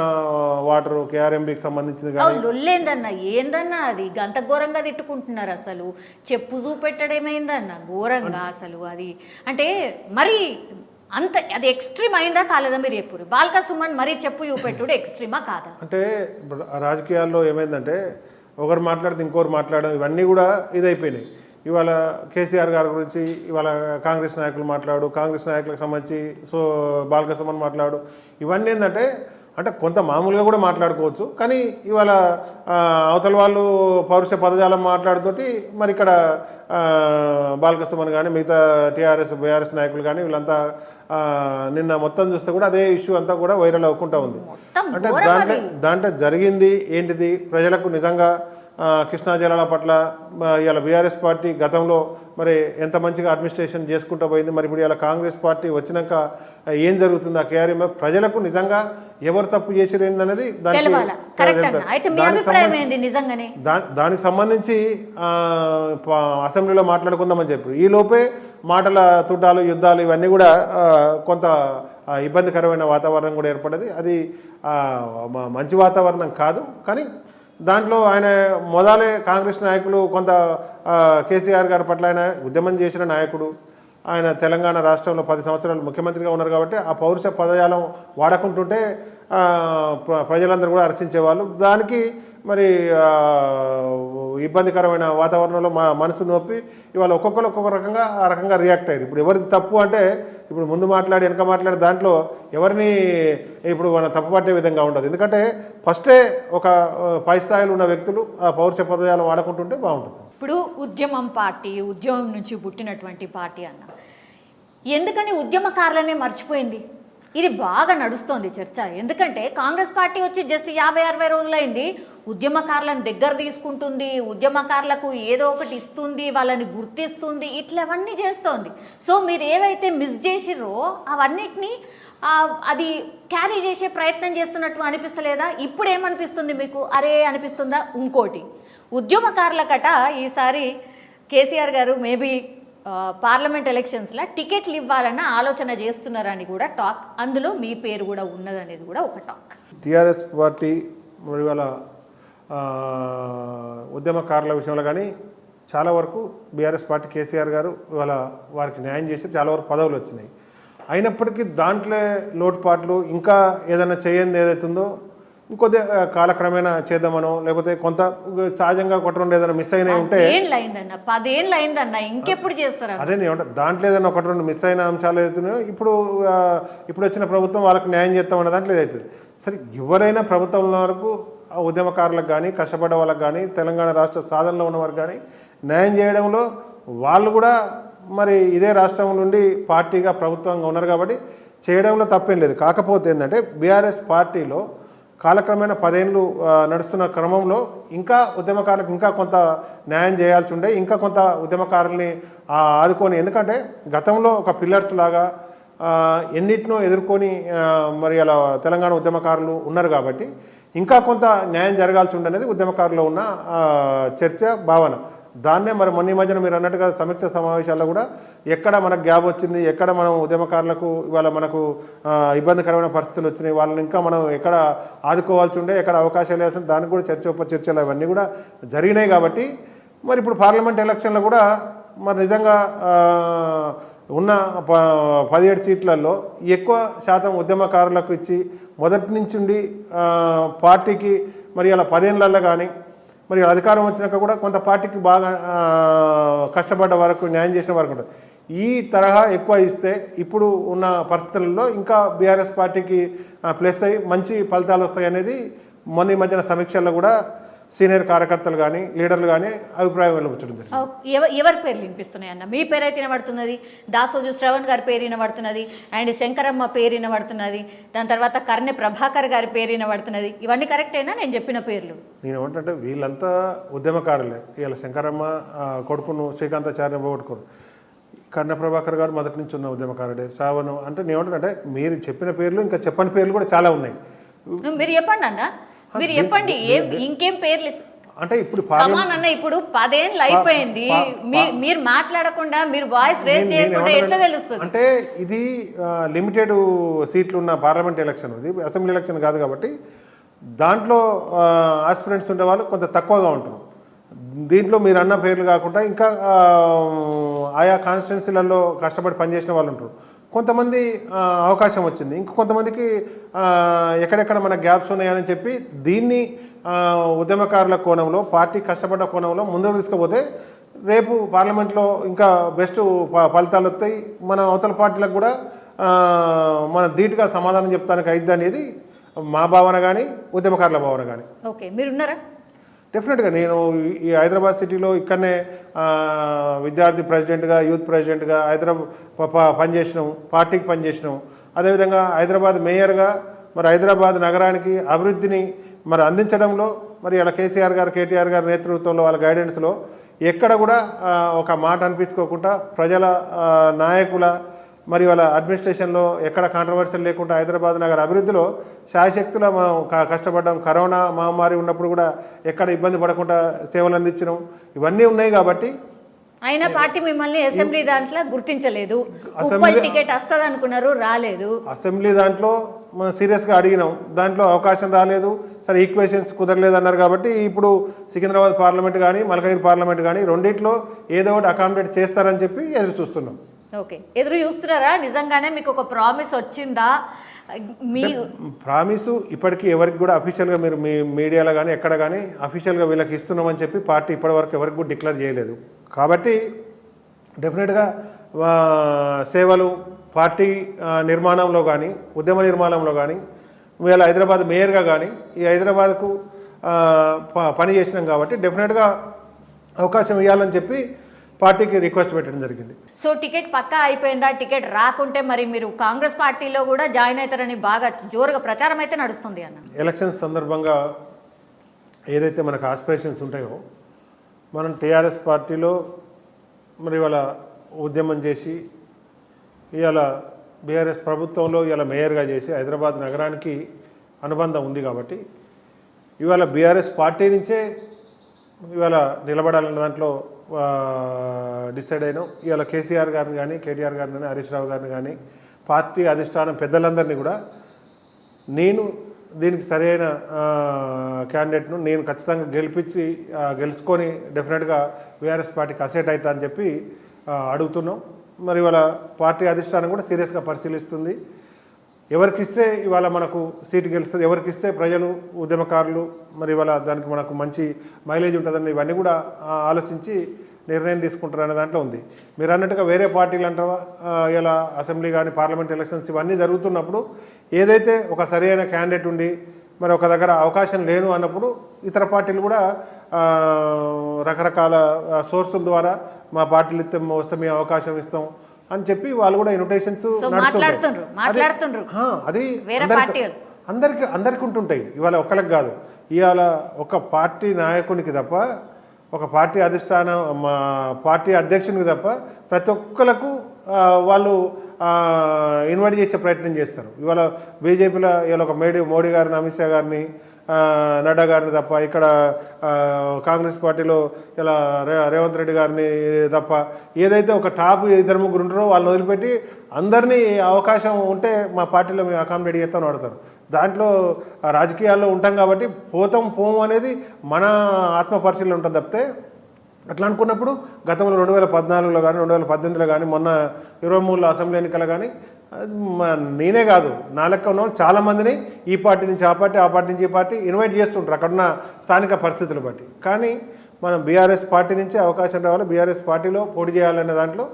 వాటర్ కేఆర్ఎంబికి సంబంధించింది కానీ లొల్లేందన్న, ఏందన్నా అది గంత ఘోరంగా తిట్టుకుంటున్నారు. అసలు చెప్పు చూపెట్టడమేందన్న ఘోరంగా అసలు అది. అంటే మరి అంత అది ఎక్స్ట్రీమ్ అయిందా కాలేదా మీరు చెప్పురు? బాల్కా సుమన్ మరీ చెప్పు చూపెట్టుడు ఎక్స్ట్రీమా కాదా? అంటే రాజకీయాల్లో ఏమైందంటే ఒకరు మాట్లాడితే ఇంకోరు మాట్లాడడం ఇవన్నీ కూడా ఇదైపోయినాయి. ఇవాళ కేసీఆర్ గారి గురించి ఇవాళ కాంగ్రెస్ నాయకులు మాట్లాడు, కాంగ్రెస్ నాయకులకు సంబంధించి బాల్కా సుమన్ మాట్లాడు, ఇవన్నీ ఏంటంటే అంటే కొంత మామూలుగా కూడా మాట్లాడుకోవచ్చు. కానీ ఇవాళ అవతల వాళ్ళు పౌరుష పదజాలం మాట్లాడుతోటి మరి ఇక్కడ బాల్కా సుమన్ కానీ మిగతా టీఆర్ఎస్ బీఆర్ఎస్ నాయకులు కానీ వీళ్ళంతా నిన్న మొత్తం చూస్తే కూడా అదే ఇష్యూ అంతా కూడా వైరల్ అవ్వకుండా ఉంది. అంటే దాంట్లో జరిగింది ఏంటిది, ప్రజలకు నిజంగా కృష్ణా జలాల పట్ల ఇలా బీఆర్ఎస్ పార్టీ గతంలో మరి ఎంత మంచిగా అడ్మినిస్ట్రేషన్ చేసుకుంటూ పోయింది, మరి ఇప్పుడు ఇలా కాంగ్రెస్ పార్టీ వచ్చినాక ఏం జరుగుతుంది, ఆ కేఆర్ఎం ప్రజలకు నిజంగా ఎవరు తప్పు చేసిరేంది అనేది దానికి సంబంధించి అసెంబ్లీలో మాట్లాడుకుందామని చెప్పి ఈ లోపే మాటల తుటాలు, యుద్ధాలు ఇవన్నీ కూడా కొంత ఇబ్బందికరమైన వాతావరణం కూడా ఏర్పడ్డది. అది మంచి వాతావరణం కాదు. కానీ దాంట్లో ఆయన మొదలే కాంగ్రెస్ నాయకులు కొంత కేసీఆర్ గారి పట్ల ఆయన ఉద్యమం చేసిన నాయకుడు, ఆయన తెలంగాణ రాష్ట్రంలో 10 సంవత్సరాలు ముఖ్యమంత్రిగా ఉన్నారు. కాబట్టి ఆ పౌరుష పదజాలం వాడకుంటుంటే ప్రజలందరూ కూడా హర్షించేవాళ్ళు. దానికి మరి ఇబ్బందికరమైన వాతావరణంలో మనసు నొప్పి ఇవాళ ఒక్కొక్కరు ఒక్కొక్క రకంగా ఆ రకంగా రియాక్ట్ అయ్యారు. ఇప్పుడు ఎవరిది తప్పు అంటే ఇప్పుడు ముందు మాట్లాడి వెనక మాట్లాడే దాంట్లో ఎవరిని ఇప్పుడు మన తప్పు పట్టే విధంగా ఉండదు. ఎందుకంటే ఫస్టే ఒక పై స్థాయిలో ఉన్న వ్యక్తులు ఆ పౌరుష పదజాలం వాడకుంటుంటే బాగుంటుంది. ఇప్పుడు ఉద్యమం పార్టీ, ఉద్యమం నుంచి పుట్టినటువంటి పార్టీ అన్న, ఎందుకని ఉద్యమకారులనే మర్చిపోయింది? ఇది బాగా నడుస్తోంది చర్చ. ఎందుకంటే కాంగ్రెస్ పార్టీ వచ్చి జస్ట్ 50-60 రోజులైంది, ఉద్యమకారులను దగ్గర తీసుకుంటుంది, ఉద్యమకారులకు ఏదో ఒకటి ఇస్తుంది, వాళ్ళని గుర్తిస్తుంది, ఇట్లవన్నీ చేస్తోంది. సో మీరు ఏవైతే మిస్ చేసిర్రో అవన్నిటినీ అది క్యారీ చేసే ప్రయత్నం చేస్తున్నట్టు అనిపిస్తలేదా? ఇప్పుడు ఏమనిపిస్తుంది మీకు? అరే అనిపిస్తుందా? ఇంకోటి, ఉద్యమకారులకట ఈసారి కేసీఆర్ గారు మేబీ పార్లమెంట్ ఎలక్షన్స్లో టికెట్లు ఇవ్వాలన్న ఆలోచన చేస్తున్నారని కూడా టాక్, అందులో మీ పేరు కూడా ఉన్నదనేది కూడా ఒక టాక్. టీఆర్ఎస్ పార్టీ మరి వాళ్ళ ఉద్యమకారుల విషయంలో కానీ చాలా వరకు బీఆర్ఎస్ పార్టీ కేసీఆర్ గారు ఇవాళ వారికి న్యాయం చేసి చాలా వరకు పదవులు వచ్చినాయి. అయినప్పటికీ దాంట్లో లోటుపాట్లు ఇంకా ఏదైనా చేయండి ఏదైతుందో ఇంకొద్ది కాలక్రమేణా చేద్దామనో లేకపోతే కొంత సహజంగా కొట్టడం ఏదైనా మిస్ అయినా ఉంటే 10 ఏళ్ళు అయిందన్న ఇంకెప్పుడు చేస్తారు అదే నేను దాంట్లో ఏదైనా 1-2 మిస్ అయిన అంశాలు ఏదైతున్నాయో ఇప్పుడు వచ్చిన ప్రభుత్వం వాళ్ళకి న్యాయం చేస్తామన్న దాంట్లో ఏదవుతుంది. సరే, ఎవరైనా ప్రభుత్వంలో వరకు ఉద్యమకారులకు కానీ కష్టపడ్డ వాళ్ళకి కానీ తెలంగాణ రాష్ట్ర సాధనలో ఉన్న వారికి కానీ న్యాయం చేయడంలో వాళ్ళు కూడా మరి ఇదే రాష్ట్రం నుండి పార్టీగా ప్రభుత్వంగా ఉన్నారు కాబట్టి చేయడంలో తప్పేం లేదు. కాకపోతే ఏంటంటే బీఆర్ఎస్ పార్టీలో కాలక్రమేణా 10 ఏళ్ళు నడుస్తున్న క్రమంలో ఇంకా ఉద్యమకారులకు ఇంకా కొంత న్యాయం చేయాల్సి ఉండే, ఇంకా కొంత ఉద్యమకారుల్ని ఆదుకొని, ఎందుకంటే గతంలో ఒక పిల్లర్స్ లాగా ఎన్నిటినో ఎదుర్కొని మరి అలా తెలంగాణ ఉద్యమకారులు ఉన్నారు కాబట్టి ఇంకా కొంత న్యాయం జరగాల్సి ఉండనేది ఉద్యమకారులో ఉన్న చర్చ, భావన. దాన్నే మరి మొన్న మధ్యన మీరు అన్నట్టుగా సమీక్ష సమావేశాల్లో కూడా ఎక్కడ మనకు గ్యాప్ వచ్చింది, ఎక్కడ మనం ఉద్యమకారులకు ఇవాళ మనకు ఇబ్బందికరమైన పరిస్థితులు వచ్చినాయి, వాళ్ళని ఇంకా మనం ఎక్కడ ఆదుకోవాల్సి ఉండే, ఎక్కడ అవకాశాలు వేసి దానికి కూడా చర్చలు అవన్నీ కూడా జరిగినాయి. కాబట్టి మరి ఇప్పుడు పార్లమెంట్ ఎలక్షన్లో కూడా మరి నిజంగా ఉన్న 17 సీట్లలో ఎక్కువ శాతం ఉద్యమకారులకు ఇచ్చి మొదటి నుంచి ఉండి పార్టీకి మరి అలా 10 ఏళ్ళల్లో కానీ మరి అధికారం వచ్చినాక కూడా కొంత పార్టీకి బాగా కష్టపడ్డ వరకు, న్యాయం చేసిన వరకు ఉంటుంది. ఈ తరహా ఎక్కువ ఇస్తే ఇప్పుడు ఉన్న పరిస్థితులలో ఇంకా బీఆర్ఎస్ పార్టీకి ప్లస్ అయ్యి మంచి ఫలితాలు వస్తాయి అనేది మొన్న మధ్యన సమీక్షల్లో కూడా సీనియర్ కార్యకర్తలు కానీ లీడర్లు కానీ అభిప్రాయం వెళ్ళబుచ్చడం జరిగింది. ఎవరి పేర్లు వినిపిస్తున్నాయి అన్న? మీ పేరు అయితే వినబడుతున్నది, దాసోజు శ్రవణ్ గారి పేరు వినబడుతున్నది, అండ్ శంకరమ్మ పేరు వినబడుతున్నది, దాని తర్వాత కర్ణె ప్రభాకర్ గారి పేరు వినబడుతున్నది. ఇవన్నీ కరెక్టేనా నేను చెప్పిన పేర్లు? నేను ఏమంటే వీళ్ళంతా ఉద్యమకారులే. వీళ్ళ శంకరమ్మ కొడుకును శ్రీకాంతాచార్య పోగొట్టుకోరు. కర్ణ ప్రభాకర్ గారు మొదటి నుంచి ఉన్న ఉద్యమకారుడే. శ్రావణం అంటే నేను ఏమంటే మీరు చెప్పిన పేర్లు ఇంకా చెప్పని పేర్లు కూడా చాలా ఉన్నాయి. మీరు చెప్పండి అన్న, మీరు చెప్పండి ఇంకేం పేర్లు అంటే ఇప్పుడు అన్న. ఇప్పుడు 10 ఏళ్ళు అయిపోయింది, మీరు మాట్లాడకుండా, మీరు వాయిస్ రేజ్ చేయకుండా ఎట్లా తెలుస్తుంది? అంటే ఇది లిమిటెడ్ సీట్లు ఉన్న పార్లమెంట్ ఎలక్షన్, ఇది అసెంబ్లీ ఎలక్షన్ కాదు కాబట్టి దాంట్లో ఆస్పిరెంట్స్ ఉండే వాళ్ళు కొంత తక్కువగా ఉంటారు. దీంట్లో మీరు అన్న పేర్లు కాకుండా ఇంకా ఆయా కాన్స్టిట్యున్సీలలో కష్టపడి పనిచేసిన వాళ్ళు ఉంటారు. కొంతమంది అవకాశం వచ్చింది, ఇంక కొంతమందికి ఎక్కడెక్కడ మన గ్యాప్స్ ఉన్నాయని చెప్పి దీన్ని ఉద్యమకారుల కోణంలో, పార్టీ కష్టపడ్డ కోణంలో ముందుకు తీసుకుపోతే రేపు పార్లమెంట్లో ఇంకా బెస్ట్ ఫలితాలు వస్తాయి. మన అవతల పార్టీలకు కూడా మన ధీటుగా సమాధానం చెప్తానికి అయిద్ది అనేది మా భావన కానీ ఉద్యమకారుల భావన కానీ. ఓకే, మీరున్నారా? డెఫినెట్గా నేను ఈ హైదరాబాద్ సిటీలో ఇక్కడనే విద్యార్థి ప్రెసిడెంట్గా, యూత్ ప్రెసిడెంట్గా పనిచేసినాం, పార్టీకి పనిచేసినాం. అదేవిధంగా హైదరాబాద్ మేయర్గా మరి హైదరాబాద్ నగరానికి అభివృద్ధిని మరి అందించడంలో మరి అలా కేసీఆర్ గారు, కేటీఆర్ గారి నేతృత్వంలో వాళ్ళ గైడెన్స్లో ఎక్కడ కూడా ఒక మాట అనిపించుకోకుండా ప్రజల నాయకుల మరి వాళ్ళ అడ్మినిస్ట్రేషన్లో ఎక్కడ కాంట్రవర్సీలు లేకుండా హైదరాబాద్ నగర అభివృద్ధిలో శాయశక్తులా మనం కష్టపడ్డాం. కరోనా మహమ్మారి ఉన్నప్పుడు కూడా ఎక్కడ ఇబ్బంది పడకుండా సేవలు అందించడం ఇవన్నీ ఉన్నాయి. కాబట్టి అయినా పార్టీ మిమ్మల్ని అసెంబ్లీ దాంట్లో గుర్తించలేదు. టికెట్ వస్తుంది అనుకున్నారు, రాలేదు. అసెంబ్లీ దాంట్లో మనం సీరియస్గా అడిగినాం, దాంట్లో అవకాశం రాలేదు. సరే ఈక్వేషన్స్ కుదరలేదు అన్నారు కాబట్టి ఇప్పుడు సికింద్రాబాద్ పార్లమెంట్ కానీ మల్కాజ్గిరి పార్లమెంట్ కానీ రెండిట్లో ఏదో ఒకటి అకామిడేట్ చేస్తారని చెప్పి ఎదురు చూస్తున్నాం. ఓకే, ఎదురు చూస్తున్నారా? నిజంగానే మీకు ఒక ప్రామిస్ వచ్చిందా? మీ ప్రామిసు ఇప్పటికీ ఎవరికి కూడా అఫీషియల్గా మీరు మీ మీడియాలో కానీ ఎక్కడ కానీ అఫీషియల్గా వీళ్ళకి ఇస్తున్నామని చెప్పి పార్టీ ఇప్పటివరకు ఎవరికి కూడా డిక్లేర్ చేయలేదు. కాబట్టి డెఫినెట్గా సేవలు పార్టీ నిర్మాణంలో కానీ, ఉద్యమ నిర్మాణంలో కానీ, వీళ్ళ హైదరాబాద్ మేయర్గా కానీ ఈ హైదరాబాద్కు పని చేసినాం కాబట్టి డెఫినెట్గా అవకాశం ఇవ్వాలని చెప్పి పార్టీకి రిక్వెస్ట్ పెట్టడం జరిగింది. సో టికెట్ పక్కా అయిపోయిందా? టికెట్ రాకుంటే మరి మీరు కాంగ్రెస్ పార్టీలో కూడా జాయిన్ అవుతారని బాగా జోరుగా ప్రచారం అయితే నడుస్తుంది అన్న. ఎలక్షన్స్ సందర్భంగా ఏదైతే మనకు ఆస్పిరేషన్స్ ఉంటాయో మనం టీఆర్ఎస్ పార్టీలో మరి ఇవాళ ఉద్యమం చేసి ఇవాళ బీఆర్ఎస్ ప్రభుత్వంలో ఇవాళ మేయర్గా చేసి హైదరాబాద్ నగరానికి అనుబంధం ఉంది కాబట్టి ఇవాళ బీఆర్ఎస్ పార్టీ నుంచే ఇవాళ నిలబడాలన్న దాంట్లో డిసైడ్ అయినాం. ఇవాళ కేసీఆర్ గారిని కానీ, కేటీఆర్ గారిని కానీ, హరీష్ రావు గారిని కానీ, పార్టీ అధిష్టానం పెద్దలందరినీ కూడా నేను దీనికి సరైన క్యాండిడేట్ను నేను ఖచ్చితంగా గెలుచుకొని డెఫినెట్గా బీఆర్ఎస్ పార్టీకి అసెట్ అవుతా అని చెప్పి అడుగుతున్నాం. మరి ఇవాళ పార్టీ అధిష్టానం కూడా సీరియస్గా పరిశీలిస్తుంది. ఎవరికిస్తే ఇవాళ మనకు సీటు గెలుస్తుంది, ఎవరికిస్తే ప్రజలు, ఉద్యమకారులు మరి ఇవాళ దానికి మనకు మంచి మైలేజ్ ఉంటుందని ఇవన్నీ కూడా ఆలోచించి నిర్ణయం తీసుకుంటారనే దాంట్లో ఉంది. మీరు అన్నట్టుగా వేరే పార్టీలు అంటావా ఇలా అసెంబ్లీ కానీ పార్లమెంట్ ఎలక్షన్స్ ఇవన్నీ జరుగుతున్నప్పుడు ఏదైతే ఒక సరైన క్యాండిడేట్ ఉండి మరి ఒక దగ్గర అవకాశం లేను అన్నప్పుడు ఇతర పార్టీలు కూడా రకరకాల సోర్సుల ద్వారా మా పార్టీలు ఇస్తే వస్తే మేము అవకాశం ఇస్తాం అని చెప్పి వాళ్ళు కూడా ఇన్విటేషన్స్ మాట్లాడుతుండ్రు అది వేరే పార్టీలు అందరికి ఉంటుంటాయి. ఇవాళ ఒక్కరికి కాదు, ఇవాళ ఒక పార్టీ నాయకునికి తప్ప, ఒక పార్టీ అధిష్టానం పార్టీ అధ్యక్షునికి తప్ప ప్రతి ఒక్కరికి వాళ్ళు ఇన్వైట్ చేసే ప్రయత్నం చేస్తారు. ఇవాళ బీజేపీలో ఇవాళ ఒక మోడీ గారిని, అమిత్ షా గారిని, నడ్డా గారిని తప్ప, ఇక్కడ కాంగ్రెస్ పార్టీలో ఇలా రేవంత్ రెడ్డి గారిని తప్ప, ఏదైతే ఒక టాప్ 2-3 ఉంటారో వాళ్ళని వదిలిపెట్టి అందరినీ అవకాశం ఉంటే మా పార్టీలో మేము అకామిడేట్ చేస్తామని వాడతారు. దాంట్లో రాజకీయాల్లో ఉంటాం కాబట్టి పోము అనేది మన ఆత్మ పరిశీలన ఉంటుంది తప్పితే, అట్లా అనుకున్నప్పుడు గతంలో 2014లో కానీ 2018లో కానీ మొన్న 23లో అసెంబ్లీ ఎన్నికలు కానీ నేనే కాదు నా లెక్క ఉన్న చాలామందిని ఈ పార్టీ నుంచి ఆ పార్టీ, ఆ పార్టీ నుంచి ఈ పార్టీ ఇన్వైట్ చేస్తుంటారు అక్కడున్న స్థానిక పరిస్థితులు బట్టి. కానీ మనం బీఆర్ఎస్ పార్టీ నుంచి అవకాశం రావాలి, బీఆర్ఎస్ పార్టీలో పోటీ చేయాలనే దాంట్లో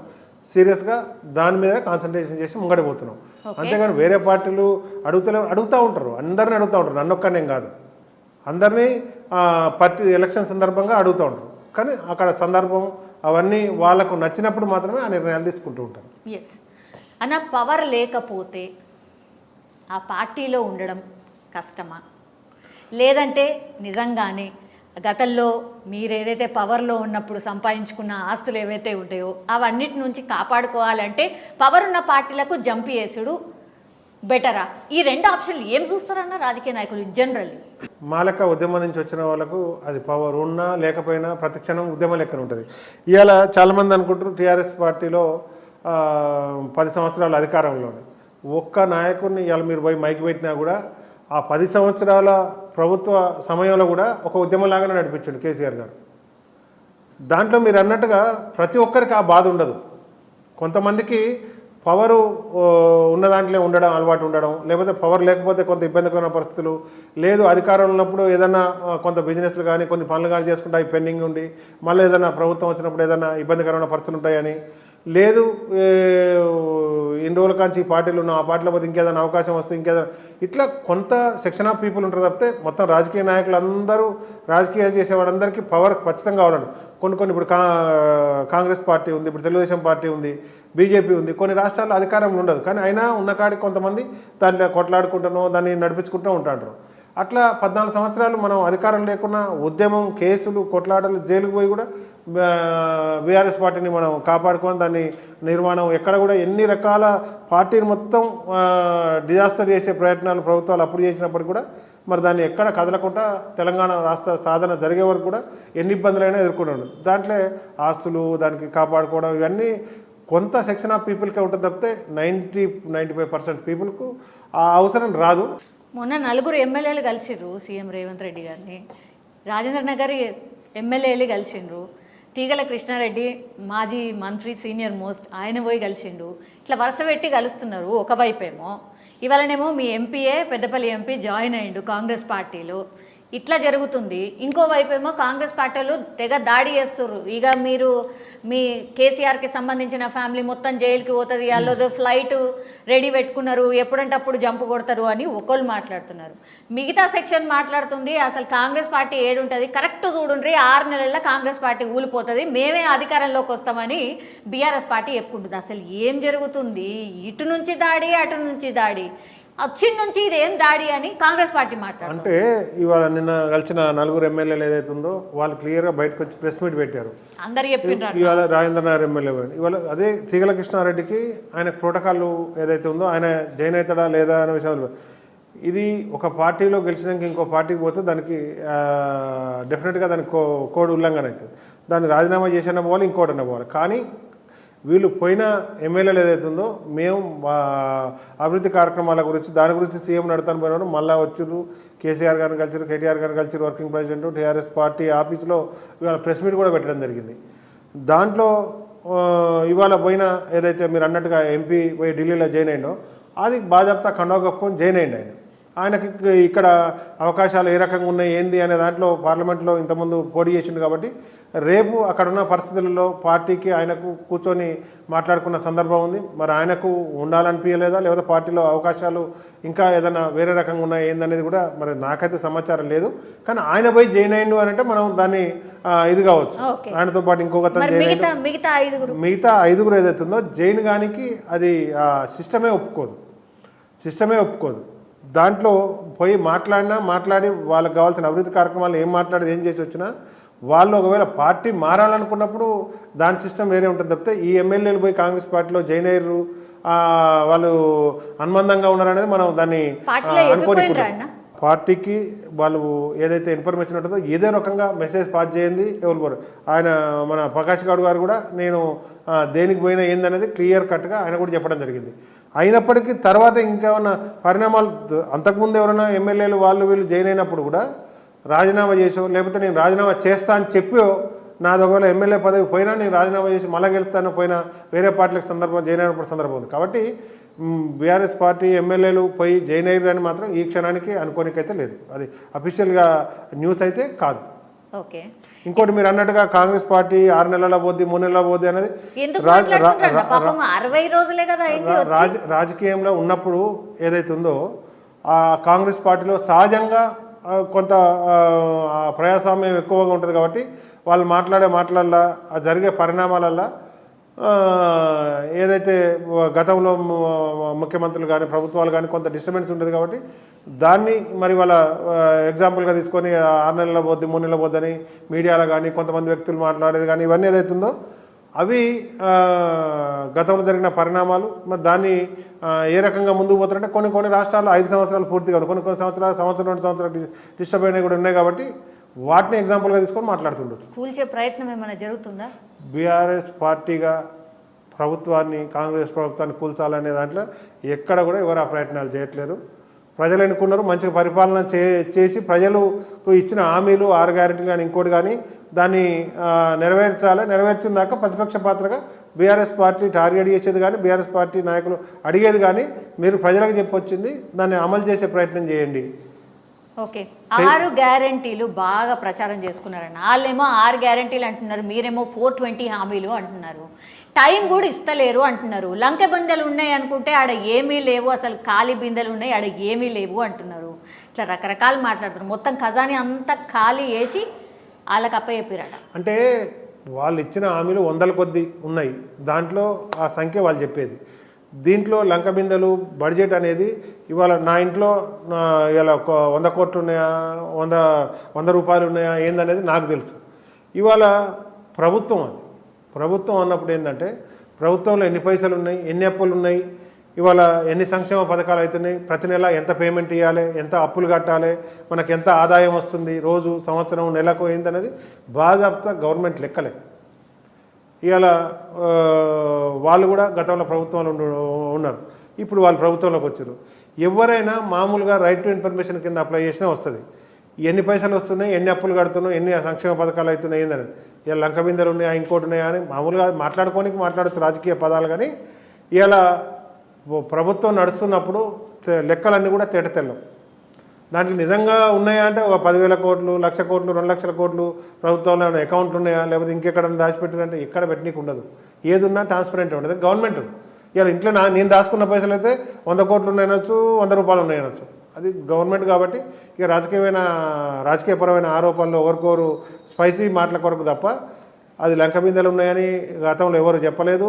సీరియస్గా దాని మీద కాన్సన్ట్రేషన్ చేసి ముంగడిపోతున్నాం. అంతేగాని వేరే పార్టీలు అడుగుతూ ఉంటారు, అందరినీ అడుగుతూ ఉంటారు, నన్నొక్కనేం కాదు, అందరినీ పార్టీ ఎలక్షన్ సందర్భంగా అడుగుతూ ఉంటారు. కానీ అక్కడ సందర్భం అవన్నీ వాళ్ళకు నచ్చినప్పుడు మాత్రమే ఆ నిర్ణయాలు తీసుకుంటూ ఉంటారు. ఎస్ అన్న, పవర్ లేకపోతే ఆ పార్టీలో ఉండడం కష్టమా, లేదంటే నిజంగానే గతంలో మీరు ఏదైతే పవర్లో ఉన్నప్పుడు సంపాదించుకున్న ఆస్తులు ఏవైతే ఉంటాయో అవన్నిటి నుంచి కాపాడుకోవాలంటే పవర్ ఉన్న పార్టీలకు జంప్ చేసుడు బెటరా? ఈ 2 ఆప్షన్లు ఏం చూస్తారన్న రాజకీయ నాయకులు జనరల్లీ? మాలక ఉద్యమం నుంచి వచ్చిన వాళ్ళకు అది పవర్ ఉన్నా లేకపోయినా ప్రతిక్షణం ఉద్యమం లెక్కన ఉంటుంది. ఇవాళ చాలామంది అనుకుంటారు టీఆర్ఎస్ పార్టీలో 10 సంవత్సరాల అధికారంలో ఒక్క నాయకుడిని ఇవాళ మీరు పోయి మైకి పెట్టినా కూడా ఆ 10 సంవత్సరాల ప్రభుత్వ సమయంలో కూడా ఒక ఉద్యమంలాగానే నడిపించాడు కేసీఆర్ గారు. దాంట్లో మీరు అన్నట్టుగా ప్రతి ఒక్కరికి ఆ బాధ ఉండదు. కొంతమందికి పవరు ఉన్న దాంట్లో ఉండడం అలవాటు ఉండడం, లేకపోతే పవర్ లేకపోతే కొంత ఇబ్బందికరమైన పరిస్థితులు, లేదు అధికారంలో ఉన్నప్పుడు ఏదైనా కొంత బిజినెస్లు కానీ కొన్ని పనులు కానీ చేసుకుంటే అవి పెండింగ్ ఉండి మళ్ళీ ఏదైనా ప్రభుత్వం వచ్చినప్పుడు ఏదైనా ఇబ్బందికరమైన పరిస్థితులు ఉంటాయని, లేదు ఇన్ని రోజుల కాంచి ఈ పార్టీలు ఉన్న ఆ పార్టీలో పోతే ఇంకేదైనా అవకాశం వస్తే ఇంకేదైనా, ఇట్లా కొంత సెక్షన్ ఆఫ్ పీపుల్ ఉంటారు తప్పితే మొత్తం రాజకీయ నాయకులు అందరూ రాజకీయాలు చేసే వాళ్ళందరికీ పవర్ ఖచ్చితంగా కావాలండి. కొన్ని ఇప్పుడు కాంగ్రెస్ పార్టీ ఉంది, ఇప్పుడు తెలుగుదేశం పార్టీ ఉంది, బీజేపీ ఉంది, కొన్ని రాష్ట్రాల్లో అధికారంలో ఉండదు. కానీ అయినా ఉన్న కాడికి కొంతమంది దాంట్లో కొట్లాడుకుంటానో దాన్ని నడిపించుకుంటూ ఉంటారు. అట్లా 14 సంవత్సరాలు మనం అధికారం లేకుండా ఉద్యమం, కేసులు, కొట్లాటలు, జైలుకు పోయి కూడా బీఆర్ఎస్ పార్టీని మనం కాపాడుకొని దాన్ని నిర్మాణం ఎక్కడ కూడా ఎన్ని రకాల పార్టీని మొత్తం డిజాస్టర్ చేసే ప్రయత్నాలు ప్రభుత్వాలు అప్పుడు చేసినప్పటికీ కూడా మరి దాన్ని ఎక్కడ కదలకుండా తెలంగాణ రాష్ట్ర సాధన జరిగే వరకు కూడా ఎన్ని ఇబ్బందులైనా ఎదుర్కొన్నాడు. దాంట్లో ఆస్తులు దానికి కాపాడుకోవడం ఇవన్నీ కొంత సెక్షన్ ఆఫ్ పీపుల్కే ఉంటుంది తప్పితే 90-95% పీపుల్కు ఆ అవసరం రాదు. మొన్న 4 ఎమ్మెల్యేలు కలిసిండ్రు సీఎం రేవంత్ రెడ్డి గారిని, రాజేంద్ర నగర్ ఎమ్మెల్యేలు కలిసిండ్రు, తీగల కృష్ణారెడ్డి మాజీ మంత్రి సీనియర్ మోస్ట్ ఆయన పోయి కలిసిండు. ఇట్లా వరుస పెట్టి కలుస్తున్నారు. ఒకవైపేమో ఇవాళనేమో మీ ఎంపీఏ పెద్దపల్లి ఎంపీ జాయిన్ అయ్యిండు కాంగ్రెస్ పార్టీలో, ఇట్లా జరుగుతుంది. ఇంకోవైపు ఏమో కాంగ్రెస్ పార్టీలు తెగ దాడి చేస్తుర్రు. ఇక మీరు మీ కేసీఆర్కి సంబంధించిన ఫ్యామిలీ మొత్తం జైలుకి పోతుంది, వాళ్ళతో ఫ్లైట్ రెడీ పెట్టుకున్నారు, ఎప్పుడంటే అప్పుడు జంపు కొడతారు అని ఒకళ్ళు మాట్లాడుతున్నారు. మిగతా సెక్షన్ మాట్లాడుతుంది అసలు కాంగ్రెస్ పార్టీ ఏడుంటుంది, కరెక్ట్ చూడుండ్రి 6 నెలల్లో కాంగ్రెస్ పార్టీ ఊలిపోతుంది, మేమే అధికారంలోకి వస్తామని బీఆర్ఎస్ పార్టీ చెప్పుకుంటుంది. అసలు ఏం జరుగుతుంది? ఇటు నుంచి దాడి, అటు నుంచి దాడి, వచ్చిన నుంచి ఇదేం దాడి అని కాంగ్రెస్ పార్టీ మాట్లాడుతుంది. అంటే ఇవాళ నిన్న కలిసిన 4 ఎమ్మెల్యేలు ఏదైతే ఉందో వాళ్ళు క్లియర్గా బయటకు వచ్చి ప్రెస్ మీట్ పెట్టారు. అందరు చెప్పిండ్రు. ఇవాళ రాజేంద్ర నగర్ ఎమ్మెల్యే ఇవాళ అదే తీగల కృష్ణారెడ్డికి ఆయన ప్రోటోకాల్ ఏదైతే ఉందో ఆయన జాయిన్ అవుతాడా లేదా అనే విషయంలో, ఇది ఒక పార్టీలో గెలిచినాక ఇంకో పార్టీకి పోతే దానికి డెఫినెట్గా దానికి కోడ్ ఉల్లంఘన అవుతుంది. దాన్ని రాజీనామా చేసిన పోవాలి, ఇంకోటన్నా పోవాలి. కానీ వీళ్ళు పోయిన ఎమ్మెల్యేలు ఏదైతే ఉందో మేము అభివృద్ధి కార్యక్రమాల గురించి దాని గురించి సీఎం నడతాను పోయినాడు, మళ్ళీ వచ్చిర్రు కేసీఆర్ గారిని కలిసిరు, కేటీఆర్ గారిని కలిసిరు, వర్కింగ్ ప్రెసిడెంట్ టీఆర్ఎస్ పార్టీ ఆఫీస్లో ఇవాళ ప్రెస్ మీట్ కూడా పెట్టడం జరిగింది. దాంట్లో ఇవాళ పోయిన ఏదైతే మీరు అన్నట్టుగా ఎంపీ పోయి ఢిల్లీలో జాయిన్ అయ్యిండో అది బాజాప్తా కండవ కప్పుకొని జాయిన్ అయ్యిండు ఆయన. ఆయనకి ఇక్కడ అవకాశాలు ఏ రకంగా ఉన్నాయి ఏంది అనే దాంట్లో పార్లమెంట్లో ఇంతకుముందు పోటీ చేసిండు కాబట్టి రేపు అక్కడున్న పరిస్థితులలో పార్టీకి ఆయనకు కూర్చొని మాట్లాడుకున్న సందర్భం ఉంది. మరి ఆయనకు ఉండాలనిపించలేదా, లేకపోతే పార్టీలో అవకాశాలు ఇంకా ఏదైనా వేరే రకంగా ఉన్నాయి ఏందనేది కూడా మరి నాకైతే సమాచారం లేదు. కానీ ఆయన పోయి జాయిన్ అయ్యిండు అని అంటే మనం దాన్ని ఇది కావచ్చు. ఆయనతో పాటు ఇంకొక మిగతా ఐదుగురు ఏదైతుందో జైన్ గానికి అది సిస్టమే ఒప్పుకోదు. దాంట్లో పోయి మాట్లాడి వాళ్ళకి కావాల్సిన అభివృద్ధి కార్యక్రమాలు ఏం మాట్లాడి ఏం చేసి వచ్చినా వాళ్ళు ఒకవేళ పార్టీ మారాలనుకున్నప్పుడు దాని సిస్టమ్ వేరే ఉంటుంది తప్పితే ఈ ఎమ్మెల్యేలు పోయి కాంగ్రెస్ పార్టీలో జాయిన్ అయ్యారు వాళ్ళు అనుబంధంగా ఉన్నారనేది మనం దాన్ని అనుకోని పార్టీకి వాళ్ళు ఏదైతే ఇన్ఫర్మేషన్ ఉంటుందో ఏదో రకంగా మెసేజ్ పాస్ చేయండి ఎవరు ఆయన మన ప్రకాష్ గౌడ్ గారు కూడా నేను దేనికి పోయినా ఏందనేది క్లియర్ కట్గా ఆయన కూడా చెప్పడం జరిగింది. అయినప్పటికీ తర్వాత ఇంకేమన్నా పరిణామాలు అంతకుముందు ఎవరైనా ఎమ్మెల్యేలు వాళ్ళు వీళ్ళు జాయిన్ అయినప్పుడు కూడా రాజీనామా చేసో లేకపోతే నేను రాజీనామా చేస్తా అని చెప్పో నాది ఒకవేళ ఎమ్మెల్యే పదవి పోయినా నేను రాజీనామా చేసి మళ్ళీ గెలుస్తాను పోయినా వేరే పార్టీలకు జాయిన్ అయినప్పుడు సందర్భం ఉంది. కాబట్టి బీఆర్ఎస్ పార్టీ ఎమ్మెల్యేలు పోయి జాయిన్ అయ్యారు అని మాత్రం ఈ క్షణానికి అనుకోనికైతే లేదు. అది అఫీషియల్గా న్యూస్ అయితే కాదు. ఓకే. ఇంకోటి మీరు అన్నట్టుగా కాంగ్రెస్ పార్టీ 6 నెలల పోద్ది 3 నెలల పోద్ది అనేది రాజకీయంలో ఉన్నప్పుడు ఏదైతే ఉందో ఆ కాంగ్రెస్ పార్టీలో సహజంగా కొంత ప్రజాస్వామ్యం ఎక్కువగా ఉంటుంది కాబట్టి వాళ్ళు మాట్లాడాల జరిగే పరిణామాలల్లో ఏదైతే గతంలో ముఖ్యమంత్రులు కానీ ప్రభుత్వాలు కానీ కొంత డిస్టర్బెన్స్ ఉంటుంది కాబట్టి దాన్ని మరి వాళ్ళ ఎగ్జాంపుల్గా తీసుకొని 6 నెలల పోద్ది 3 నెలల పోద్ది అని మీడియాలో కానీ కొంతమంది వ్యక్తులు మాట్లాడేది కానీ ఇవన్నీ ఏదైతుందో అవి గతంలో జరిగిన పరిణామాలు. మరి దాన్ని ఏ రకంగా ముందుకు పోతారంటే కొన్ని రాష్ట్రాల్లో 5 సంవత్సరాలు పూర్తిగా కొన్ని సంవత్సరం 2 సంవత్సరాలు డిస్టర్బ్ అయినవి కూడా ఉన్నాయి కాబట్టి వాటిని ఎగ్జాంపుల్గా తీసుకొని మాట్లాడుతుండొచ్చు. కూల్చే ప్రయత్నం ఏమైనా జరుగుతుందా? బీఆర్ఎస్ పార్టీగా కాంగ్రెస్ ప్రభుత్వాన్ని కూల్చాలనే దాంట్లో ఎక్కడ కూడా ఎవరు ఆ ప్రయత్నాలు చేయట్లేరు. ప్రజలు ఎన్నుకున్నారు, మంచిగా పరిపాలన చేసి ప్రజలకు ఇచ్చిన హామీలు 6 గ్యారెంటీలు కానీ ఇంకోటి కానీ దాన్ని నెరవేర్చిన దాకా ప్రతిపక్ష పాత్రగా బీఆర్ఎస్ పార్టీ టార్గెట్ చేసేది కానీ బీఆర్ఎస్ పార్టీ నాయకులు అడిగేది కానీ మీరు ప్రజలకు చెప్పొచ్చింది దాన్ని అమలు చేసే ప్రయత్నం చేయండి. ఓకే. 6 గ్యారెంటీలు బాగా ప్రచారం చేసుకున్నారన్న వాళ్ళేమో 6 గ్యారెంటీలు అంటున్నారు, మీరేమో 420 హామీలు అంటున్నారు. టైం కూడా ఇస్తలేరు అంటున్నారు. లంక బిందెలు ఉన్నాయి అనుకుంటే ఆడ ఏమీ లేవు, అసలు ఖాళీ బిందెలు ఉన్నాయి ఆడ ఏమీ లేవు అంటున్నారు. ఇట్లా రకరకాలు మాట్లాడుతున్నారు. మొత్తం ఖజానీ అంతా ఖాళీ వేసి వాళ్ళకి అప్పచెప్పారట. అంటే వాళ్ళు ఇచ్చిన హామీలు 100ల కొద్దీ ఉన్నాయి, దాంట్లో ఆ సంఖ్య వాళ్ళు చెప్పేది. దీంట్లో లంక బిందెలు బడ్జెట్ అనేది ఇవాళ నా ఇంట్లో ఇలా 100 కోట్లు ఉన్నాయా 100 రూపాయలు ఉన్నాయా ఏందనేది నాకు తెలుసు. ఇవాళ ప్రభుత్వం అన్నప్పుడు ఏంటంటే ప్రభుత్వంలో ఎన్ని పైసలు ఉన్నాయి, ఎన్ని అప్పులు ఉన్నాయి, ఇవాళ ఎన్ని సంక్షేమ పథకాలు అవుతున్నాయి, ప్రతి నెల ఎంత పేమెంట్ ఇవ్వాలి, ఎంత అప్పులు కట్టాలి, మనకు ఎంత ఆదాయం వస్తుంది, రోజు సంవత్సరం నెలకు ఏందనేది బాధాప్త గవర్నమెంట్ లెక్కలే. ఇవాళ వాళ్ళు కూడా గతంలో ప్రభుత్వంలో ఉన్నారు, ఇప్పుడు వాళ్ళు ప్రభుత్వంలోకి వచ్చారు. ఎవరైనా మామూలుగా రైట్ టు ఇన్ఫర్మేషన్ కింద అప్లై చేసినా వస్తుంది. ఎన్ని పైసలు వస్తున్నాయి, ఎన్ని అప్పులు కడుతున్నాయి, ఎన్ని సంక్షేమ పథకాలు అవుతున్నాయి ఏందనేది. ఇలా లంక బిందెలు ఉన్నాయా ఇంకోటి ఉన్నాయా అని మామూలుగా మాట్లాడచ్చు రాజకీయ పదాలు. కానీ ఇలా ప్రభుత్వం నడుస్తున్నప్పుడు లెక్కలన్నీ కూడా తేటతెల్లం. దాంట్లో నిజంగా ఉన్నాయా అంటే ఒక 10,000 కోట్లు, 1,00,000 కోట్లు, 2,00,000 కోట్లు ప్రభుత్వంలో అకౌంట్లు ఉన్నాయా, లేకపోతే ఇంకెక్కడ దాచిపెట్టారంటే ఎక్కడ పెట్టనీకి ఉండదు. ఏది ఉన్నా ట్రాన్స్పరెంట్ ఉండదు. గవర్నమెంట్ ఇలా ఇంట్లో నేను దాచుకున్న పైసలు అయితే 100 కోట్లు ఉన్నాయనొచ్చు, 100 రూపాయలు ఉన్నాయనొచ్చు. అది గవర్నమెంట్ కాబట్టి ఇక రాజకీయపరమైన ఆరోపణలు ఒకరికొరు స్పైసీ మాటల కొరకు తప్ప అది లంక బిందెలు ఉన్నాయని గతంలో ఎవరు చెప్పలేదు.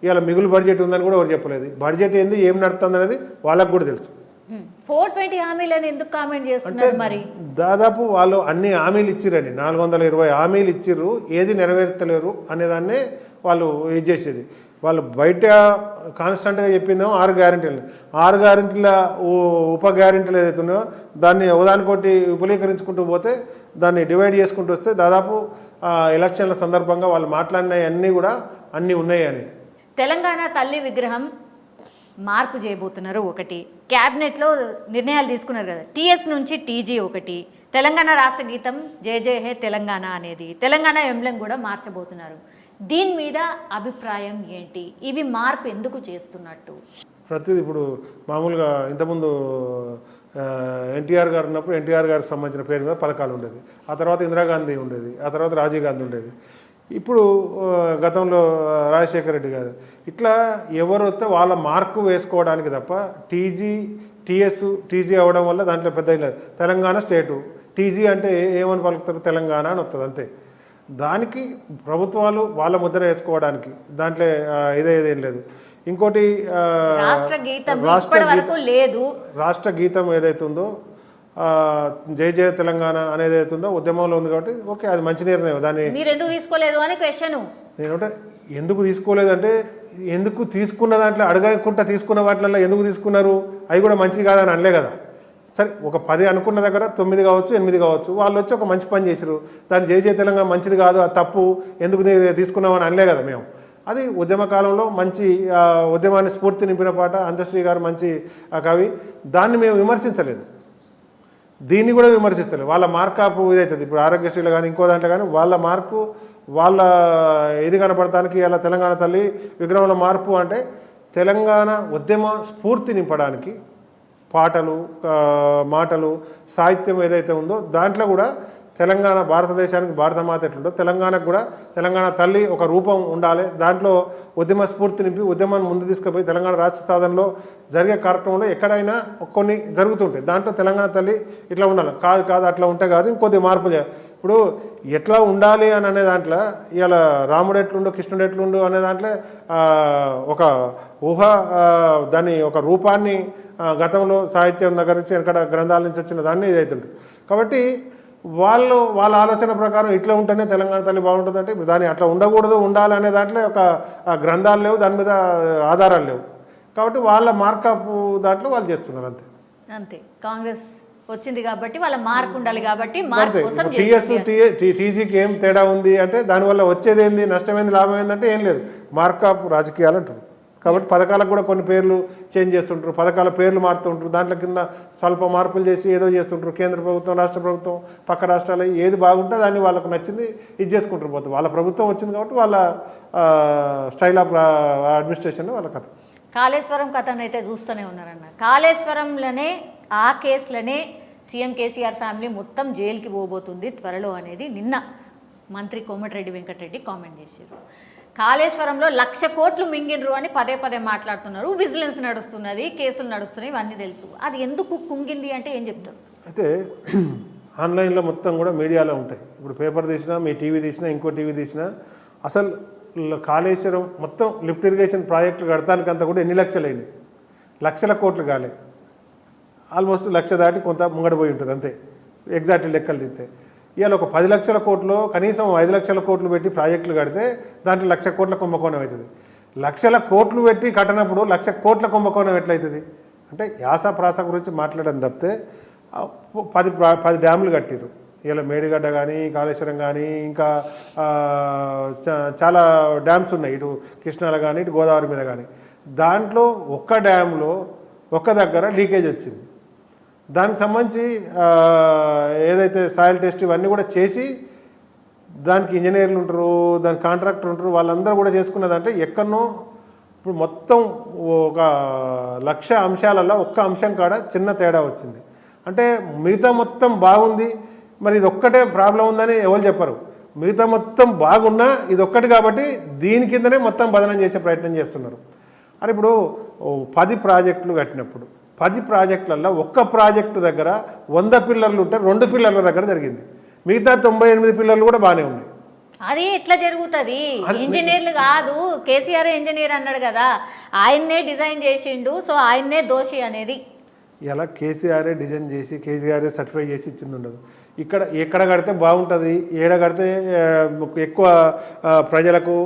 ఇవాళ మిగులు బడ్జెట్ ఉందని కూడా ఎవరు చెప్పలేదు. బడ్జెట్ ఏంది, ఏం నడుస్తుంది అనేది వాళ్ళకు కూడా తెలుసు. 420 హామీలని ఎందుకు కామెంట్ చేస్తున్నారు? మరి దాదాపు వాళ్ళు అన్ని హామీలు ఇచ్చిరండి, 420 హామీలు ఇచ్చిర్రు, ఏది నెరవేర్తలేరు అనేదాన్నే వాళ్ళు ఇది చేసేది. వాళ్ళు బయట కాన్స్టెంట్గా చెప్పిందేమో 6 గ్యారెంటీలు. 6 గ్యారెంటీల ఉప గ్యారెంటీలు ఏదైతే ఉన్నాయో దాన్ని ఒకదానికోటి విపులీకరించుకుంటూ పోతే దాన్ని డివైడ్ చేసుకుంటూ వస్తే దాదాపు ఎలక్షన్ల సందర్భంగా వాళ్ళు మాట్లాడినవి అన్నీ కూడా అన్నీ ఉన్నాయి అని. తెలంగాణ తల్లి విగ్రహం మార్పు చేయబోతున్నారు. ఒకటి క్యాబినెట్లో నిర్ణయాలు తీసుకున్నారు కదా, టీఎస్ నుంచి టీజీ ఒకటి, తెలంగాణ రాష్ట్ర గీతం జయ జయ హే తెలంగాణ అనేది, తెలంగాణ ఎంబ్లెం కూడా మార్చబోతున్నారు. దీని మీద అభిప్రాయం ఏంటి? ఇవి మార్పు ఎందుకు చేస్తున్నట్టు? ప్రతిదీ ఇప్పుడు మామూలుగా ఇంతకుముందు ఎన్టీఆర్ గారు ఉన్నప్పుడు ఎన్టీఆర్ గారికి సంబంధించిన పేరు మీద పథకాలు ఉండేది, ఆ తర్వాత ఇందిరాగాంధీ ఉండేది, ఆ తర్వాత రాజీవ్ గాంధీ ఉండేది, ఇప్పుడు గతంలో రాజశేఖర రెడ్డి గారు. ఇట్లా ఎవరు వస్తే వాళ్ళ మార్కు వేసుకోవడానికి తప్ప టీజీ అవ్వడం వల్ల దాంట్లో పెద్ద లేదు. తెలంగాణ స్టేటు టీజీ అంటే ఏమని పలుకుతారు, తెలంగాణ అని వస్తుంది అంతే. దానికి ప్రభుత్వాలు వాళ్ళ ముద్ర వేసుకోవడానికి దాంట్లో ఇదేం లేదు. ఇంకోటి రాష్ట్ర గీతం ఏదైతే ఉందో జై జయ తెలంగాణ అనేది అవుతుందో ఉద్యమంలో ఉంది కాబట్టి ఓకే, అది మంచి నిర్ణయం. దాన్ని మీరు ఎందుకు తీసుకోలేదు అని క్వశ్చన్. నేనంటే ఎందుకు తీసుకోలేదంటే, ఎందుకు తీసుకున్న దాంట్లో అడగకుండా తీసుకున్న వాటిల్లో ఎందుకు తీసుకున్నారు, అవి కూడా మంచిది కాదని అనలే కదా. సరే, ఒక 10 అనుకున్న దగ్గర 9 కావచ్చు, 8 కావచ్చు, వాళ్ళు వచ్చి ఒక మంచి పని చేశారు. దాన్ని జై జయ తెలంగాణ మంచిది కాదు, అది తప్పు, ఎందుకు తీసుకున్నామని అనలే కదా మేము. అది ఉద్యమ కాలంలో మంచి ఉద్యమాన్ని స్ఫూర్తి నింపిన పాట. అందశ్రీ గారు మంచి కవి, దాన్ని మేము విమర్శించలేదు, దీన్ని కూడా విమర్శిస్తలేదు. వాళ్ళ మార్కాపు ఇదవుతుంది. ఇప్పుడు ఆరోగ్యశ్రీలో కానీ ఇంకో దాంట్లో కానీ వాళ్ళ మార్కు వాళ్ళ ఇది కనపడటానికి ఇలా తెలంగాణ తల్లి విగ్రహంలో మార్పు అంటే తెలంగాణ ఉద్యమ స్ఫూర్తి నింపడానికి పాటలు, మాటలు, సాహిత్యం ఏదైతే ఉందో దాంట్లో కూడా తెలంగాణ భారతదేశానికి భారతమాత ఎట్లుందో తెలంగాణకు కూడా తెలంగాణ తల్లి ఒక రూపం ఉండాలి. దాంట్లో ఉద్యమ స్ఫూర్తి నింపి ఉద్యమాన్ని ముందు తీసుకుపోయి తెలంగాణ రాష్ట్ర సాధనలో జరిగే కార్యక్రమంలో ఎక్కడైనా కొన్ని జరుగుతుంటాయి. దాంట్లో తెలంగాణ తల్లి ఇట్లా ఉండాలి. కాదు అట్లా ఉంటే కాదు, ఇంకొద్ది మార్పు చేయాలి. ఇప్పుడు ఎట్లా ఉండాలి అని అనే దాంట్లో ఇవాళ రాముడు ఎట్లుండో కృష్ణుడు ఎట్లుండు అనే దాంట్లో ఒక ఊహ, దాని ఒక రూపాన్ని గతంలో సాహిత్యం దగ్గర నుంచి ఎక్కడ గ్రంథాల నుంచి వచ్చిన దాన్ని ఇదవుతుంది. కాబట్టి వాళ్ళ ఆలోచన ప్రకారం ఇట్లా ఉంటేనే తెలంగాణ తల్లి బాగుంటుందంటే ఇప్పుడు దాన్ని అట్లా ఉండకూడదు, ఉండాలి అనే దాంట్లో ఒక గ్రంథాలు లేవు, దాని మీద ఆధారాలు లేవు. కాబట్టి వాళ్ళ మార్కప్ దాంట్లో వాళ్ళు చేస్తున్నారు అంతే. అంతే, కాంగ్రెస్ వచ్చింది కాబట్టి వాళ్ళ మార్క్ ఉండాలి కాబట్టి టీజీకి ఏం తేడా ఉంది అంటే దానివల్ల వచ్చేది ఏంది, నష్టమైంది, లాభం ఏంటంటే ఏం లేదు, మార్కప్ రాజకీయాలు అంటారు. కాబట్టి పథకాలకు కూడా కొన్ని పేర్లు చేంజ్ చేస్తుంటారు, పథకాల పేర్లు మారుతుంటారు, దాంట్లో కింద స్వల్ప మార్పులు చేసి ఏదో చేస్తుంటారు. కేంద్ర ప్రభుత్వం, రాష్ట్ర ప్రభుత్వం, పక్క రాష్ట్రాలు ఏది బాగుంటే దాన్ని వాళ్ళకు నచ్చింది ఇది చేసుకుంటారు పోతారు. వాళ్ళ ప్రభుత్వం వచ్చింది కాబట్టి వాళ్ళ స్టైల్ ఆఫ్ అడ్మినిస్ట్రేషన్ వాళ్ళ కథ. కాళేశ్వరం కథను అయితే చూస్తూనే ఉన్నారన్న. కాళేశ్వరంలోనే ఆ కేసులనే సీఎం కేసీఆర్ ఫ్యామిలీ మొత్తం జైలుకి పోబోతుంది త్వరలో అనేది నిన్న మంత్రి కోమటిరెడ్డి వెంకటరెడ్డి కామెంట్ చేశారు. కాళేశ్వరంలో 1,00,000 కోట్లు మింగినరు అని పదే మాట్లాడుతున్నారు. విజిలెన్స్ నడుస్తున్నది, కేసులు నడుస్తున్నాయి, ఇవన్నీ తెలుసు. అది ఎందుకు కుంగింది అంటే ఏం చెప్తారు? అయితే ఆన్లైన్లో మొత్తం కూడా మీడియాలో ఉంటాయి. ఇప్పుడు పేపర్ తీసినా, మీ టీవీ తీసినా, ఇంకో టీవీ తీసినా అసలు కాళేశ్వరం మొత్తం లిఫ్ట్ ఇరిగేషన్ ప్రాజెక్టులు కడతానికంతా కూడా ఎన్ని లక్షలు అయినాయి, 1,00,000 కోట్లు కాలే, ఆల్మోస్ట్ 1,00,000 దాటి కొంత ముంగడిపోయి ఉంటుంది అంతే, ఎగ్జాక్ట్ లెక్కలు తీస్తే. ఇవాళ ఒక 10 లక్షల కోట్లు, కనీసం 5 లక్షల కోట్లు పెట్టి ప్రాజెక్టులు కడితే దాంట్లో 1,00,000 కోట్ల కుంభకోణం అవుతుంది. 1,00,000 కోట్లు పెట్టి కట్టనప్పుడు 1,00,000 కోట్ల కుంభకోణం ఎట్లయితుంది అంటే యాస ప్రాస గురించి మాట్లాడడం తప్పితే 10 డ్యాములు కట్టిరు. ఇలా మేడిగడ్డ కానీ, కాళేశ్వరం కానీ, ఇంకా చాలా డ్యామ్స్ ఉన్నాయి, ఇటు కృష్ణాలో కానీ, ఇటు గోదావరి మీద కానీ. దాంట్లో ఒక్క డ్యామ్లో ఒక్క దగ్గర లీకేజ్ వచ్చింది. దానికి సంబంధించి ఏదైతే సాయిల్ టెస్ట్ ఇవన్నీ కూడా చేసి దానికి ఇంజనీర్లు ఉంటారు, దానికి కాంట్రాక్టర్ ఉంటారు, వాళ్ళందరూ కూడా చేసుకున్నదంటే ఎక్కడనో ఇప్పుడు మొత్తం ఒక 1,00,000 అంశాలలో ఒక్క అంశం కాడ చిన్న తేడా వచ్చింది. అంటే మిగతా మొత్తం బాగుంది, మరి ఇది ఒక్కటే ప్రాబ్లం ఉందని ఎవరు చెప్పరు. మిగతా మొత్తం బాగున్నా ఇది ఒక్కటి కాబట్టి దీని కిందనే మొత్తం బదనం చేసే ప్రయత్నం చేస్తున్నారు. అని ఇప్పుడు 10 ప్రాజెక్టులు కట్టినప్పుడు 10 ప్రాజెక్టులలో ఒక్క ప్రాజెక్టు దగ్గర 100 పిల్లర్లు ఉంటే 2 పిల్లర్ల దగ్గర జరిగింది, మిగతా 98 పిల్లర్లు కూడా బాగానే ఉన్నాయి. అది ఎట్లా జరుగుతుంది? ఇంజనీర్లు కాదు, కేసీఆర్ ఇంజనీర్ అన్నాడు కదా, ఆయన్నే డిజైన్ చేసిండు, సో ఆయన్నే దోషి అనేది. ఇలా కేసీఆరే డిజైన్ చేసి కేసీఆరే సర్టిఫై చేసి ఇచ్చింది ఉండదు. ఎక్కడ కడితే బాగుంటుంది, ఏడ కడితే ఎక్కువ ప్రజలకు,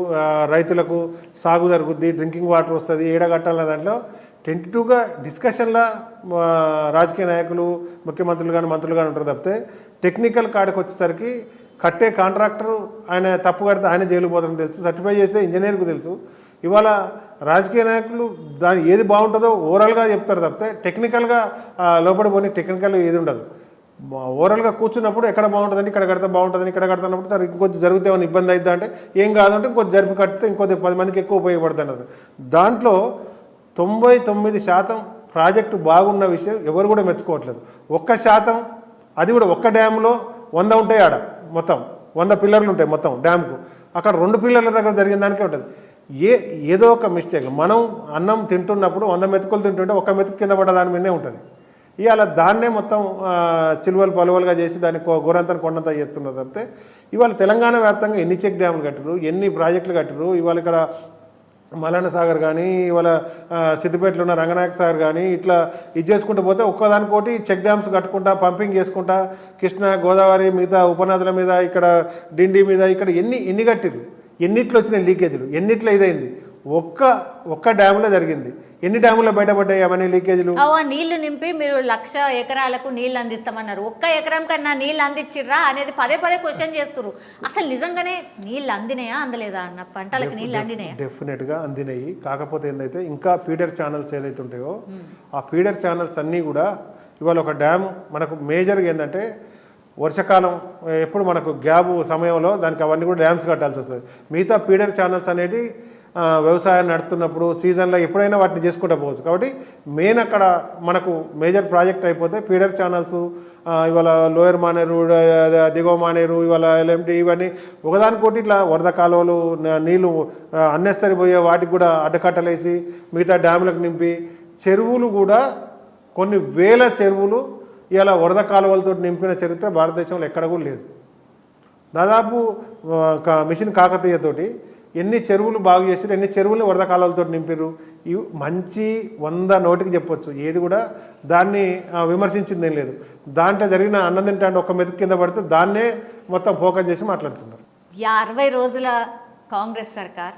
రైతులకు సాగు జరుగుద్ది, డ్రింకింగ్ వాటర్ వస్తుంది, ఏడ కట్టాలన్న దాంట్లో టెంటివ్గా డిస్కషన్లో రాజకీయ నాయకులు, ముఖ్యమంత్రులు కానీ మంత్రులు కానీ ఉంటారు తప్పితే టెక్నికల్ కాడికి వచ్చేసరికి కట్టే కాంట్రాక్టర్ ఆయన తప్పు కడితే ఆయన జైలు పోతాడని తెలుసు, సర్టిఫై చేస్తే ఇంజనీర్కు తెలుసు. ఇవాళ రాజకీయ నాయకులు దాని ఏది బాగుంటుందో ఓవరాల్గా చెప్తారు తప్పితే టెక్నికల్గా లోపడి పోనీ టెక్నికల్ ఏది ఉండదు. ఓవరాల్గా కూర్చున్నప్పుడు ఎక్కడ బాగుంటుందని, ఇక్కడ కడితే బాగుంటుందని, ఇక్కడ కడుతున్నప్పుడు సరే ఇంకొంచెం జరిగితే ఏమైనా ఇబ్బంది అవుతుందా అంటే ఏం కాదంటే ఇంకొంచెం జరిపి కడితే ఇంకొద్ది 10 మందికి ఎక్కువ ఉపయోగపడుతున్నారు. దాంట్లో 99% ప్రాజెక్టు బాగున్న విషయం ఎవరు కూడా మెచ్చుకోవట్లేదు. 1% అది కూడా ఒక్క డ్యామ్లో 100 ఉంటాయి, ఆడ మొత్తం 100 పిల్లర్లు ఉంటాయి మొత్తం డ్యామ్కు. అక్కడ 2 పిల్లర్ల దగ్గర జరిగిన దానికే ఉంటుంది. ఏదో ఒక మిస్టేక్. మనం అన్నం తింటున్నప్పుడు 100 మెతుకులు తింటుంటే 1 మెతుకు కింద పడ్డ దాని మీదనే ఉంటుంది. ఇవాళ దాన్నే మొత్తం చిలువలు పలువలుగా చేసి దాన్ని గోరంతను కొండంతా చేస్తున్నారు తప్పితే ఇవాళ తెలంగాణ వ్యాప్తంగా ఎన్ని చెక్ డ్యాములు కట్టారు, ఎన్ని ప్రాజెక్టులు కట్టారు. ఇవాళ ఇక్కడ మల్లన్న సాగర్ కానీ, ఇవాళ సిద్దిపేటలో ఉన్న రంగనాయక సాగర్ కానీ, ఇట్లా ఇది చేసుకుంటూ పోతే ఒక్కదానికోటి చెక్ డ్యామ్స్ కట్టుకుంటా పంపింగ్ చేసుకుంటా కృష్ణా, గోదావరి, మిగతా ఉపనదుల మీద, ఇక్కడ డిండి మీద, ఇక్కడ ఎన్ని కట్టిరు, ఎన్నిట్లో వచ్చినాయి లీకేజీలు, ఎన్నిట్లో ఇదైంది. ఒక్క డ్యాములో జరిగింది. ఎన్ని డ్యాములో బయటపడ్డాయి అవన్నీ లీకేజీలు? నీళ్లు నింపి మీరు 1,00,000 ఎకరాలకు నీళ్లు అందిస్తామన్నారు. 1 ఎకరం కన్నా నీళ్లు అందించిర్రా అనేది పదే క్వశ్చన్ చేస్తున్నారు. అసలు నిజంగానే నీళ్లు అందినాయా అందలేదా అన్న, పంటలకు నీళ్లు అందినాయా? డెఫినెట్గా అందినాయి. కాకపోతే ఏంటంటే ఇంకా ఫీడర్ ఛానల్స్ ఏదైతే ఉంటాయో ఆ ఫీడర్ ఛానల్స్ అన్నీ కూడా ఇవాళ ఒక డ్యామ్ మనకు మేజర్గా ఏంటంటే వర్షాకాలం ఎప్పుడు మనకు గ్యాబ్ సమయంలో దానికి అవన్నీ కూడా డ్యామ్స్ కట్టాల్సి వస్తుంది. మిగతా ఫీడర్ ఛానల్స్ అనేది వ్యవసాయం నడుస్తున్నప్పుడు సీజన్లో ఎప్పుడైనా వాటిని చేసుకుంటూ పోవచ్చు. కాబట్టి మెయిన్ అక్కడ మనకు మేజర్ ప్రాజెక్ట్ అయిపోతే ఫీడర్ ఛానల్స్ ఇవాళ లోయర్ మానేరు, దిగువ మానేరు, ఇవాళ ఎల్ఎండి, ఇవన్నీ ఒకదానికోటి ఇట్లా వరద కాలువలు నీళ్ళు అన్నెసరీ పోయే వాటికి కూడా అడ్డకట్టలేసి మిగతా డ్యాములకు నింపి చెరువులు కూడా కొన్ని వేల చెరువులు ఇలా వరద కాలువలతో నింపిన చరిత్ర భారతదేశంలో ఎక్కడ కూడా లేదు. దాదాపు మిషన్ కాకతీయతోటి ఎన్ని చెరువులు బాగు చేసారు, ఎన్ని చెరువులు వరద కాలువలతో నింపారు. ఇవి మంచి 100 నోటికి చెప్పొచ్చు. ఏది కూడా దాన్ని విమర్శించిందేం లేదు. దాంట్లో జరిగిన అన్నం తింటే 1 మెతుకు కింద పడితే దాన్నే మొత్తం ఫోకస్ చేసి మాట్లాడుతున్నారు. 60 రోజుల కాంగ్రెస్ సర్కార్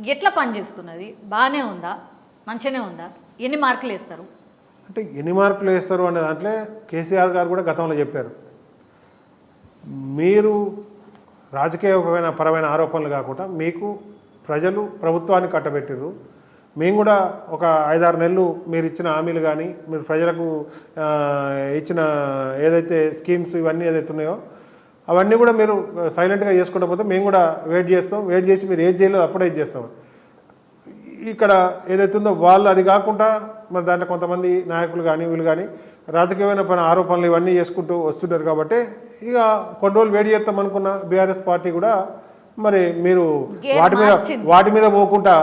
ఎట్లా పనిచేస్తున్నది? బాగానే ఉందా? మంచిగానే ఉందా? ఎన్ని మార్కులు వేస్తారు? అంటే ఎన్ని మార్కులు వేస్తారు అనే దాంట్లో కేసీఆర్ గారు కూడా గతంలో చెప్పారు, మీరు పరమైన ఆరోపణలు కాకుండా మీకు ప్రజలు ప్రభుత్వాన్ని కట్టబెట్టారు. మేము కూడా ఒక 5-6 నెలలు మీరు ఇచ్చిన హామీలు కానీ, మీరు ప్రజలకు ఇచ్చిన ఏదైతే స్కీమ్స్ ఇవన్నీ ఏదైతే ఉన్నాయో అవన్నీ కూడా మీరు సైలెంట్గా చేసుకుంటూ పోతే మేము కూడా వెయిట్ చేసి మీరు ఏది చేయలేదు అప్పుడే ఇది చేస్తాం. ఇక్కడ ఏదైతుందో వాళ్ళు అది కాకుండా మరి దాంట్లో కొంతమంది నాయకులు కానీ వీళ్ళు కానీ రాజకీయమైన ఆరోపణలు ఇవన్నీ చేసుకుంటూ వస్తున్నారు. కాబట్టి ఇక కొన్ని రోజులు వేడి చేస్తాం అనుకున్న బీఆర్ఎస్ పార్టీ కూడా మరి మీరు వాటి మీద పోకుండా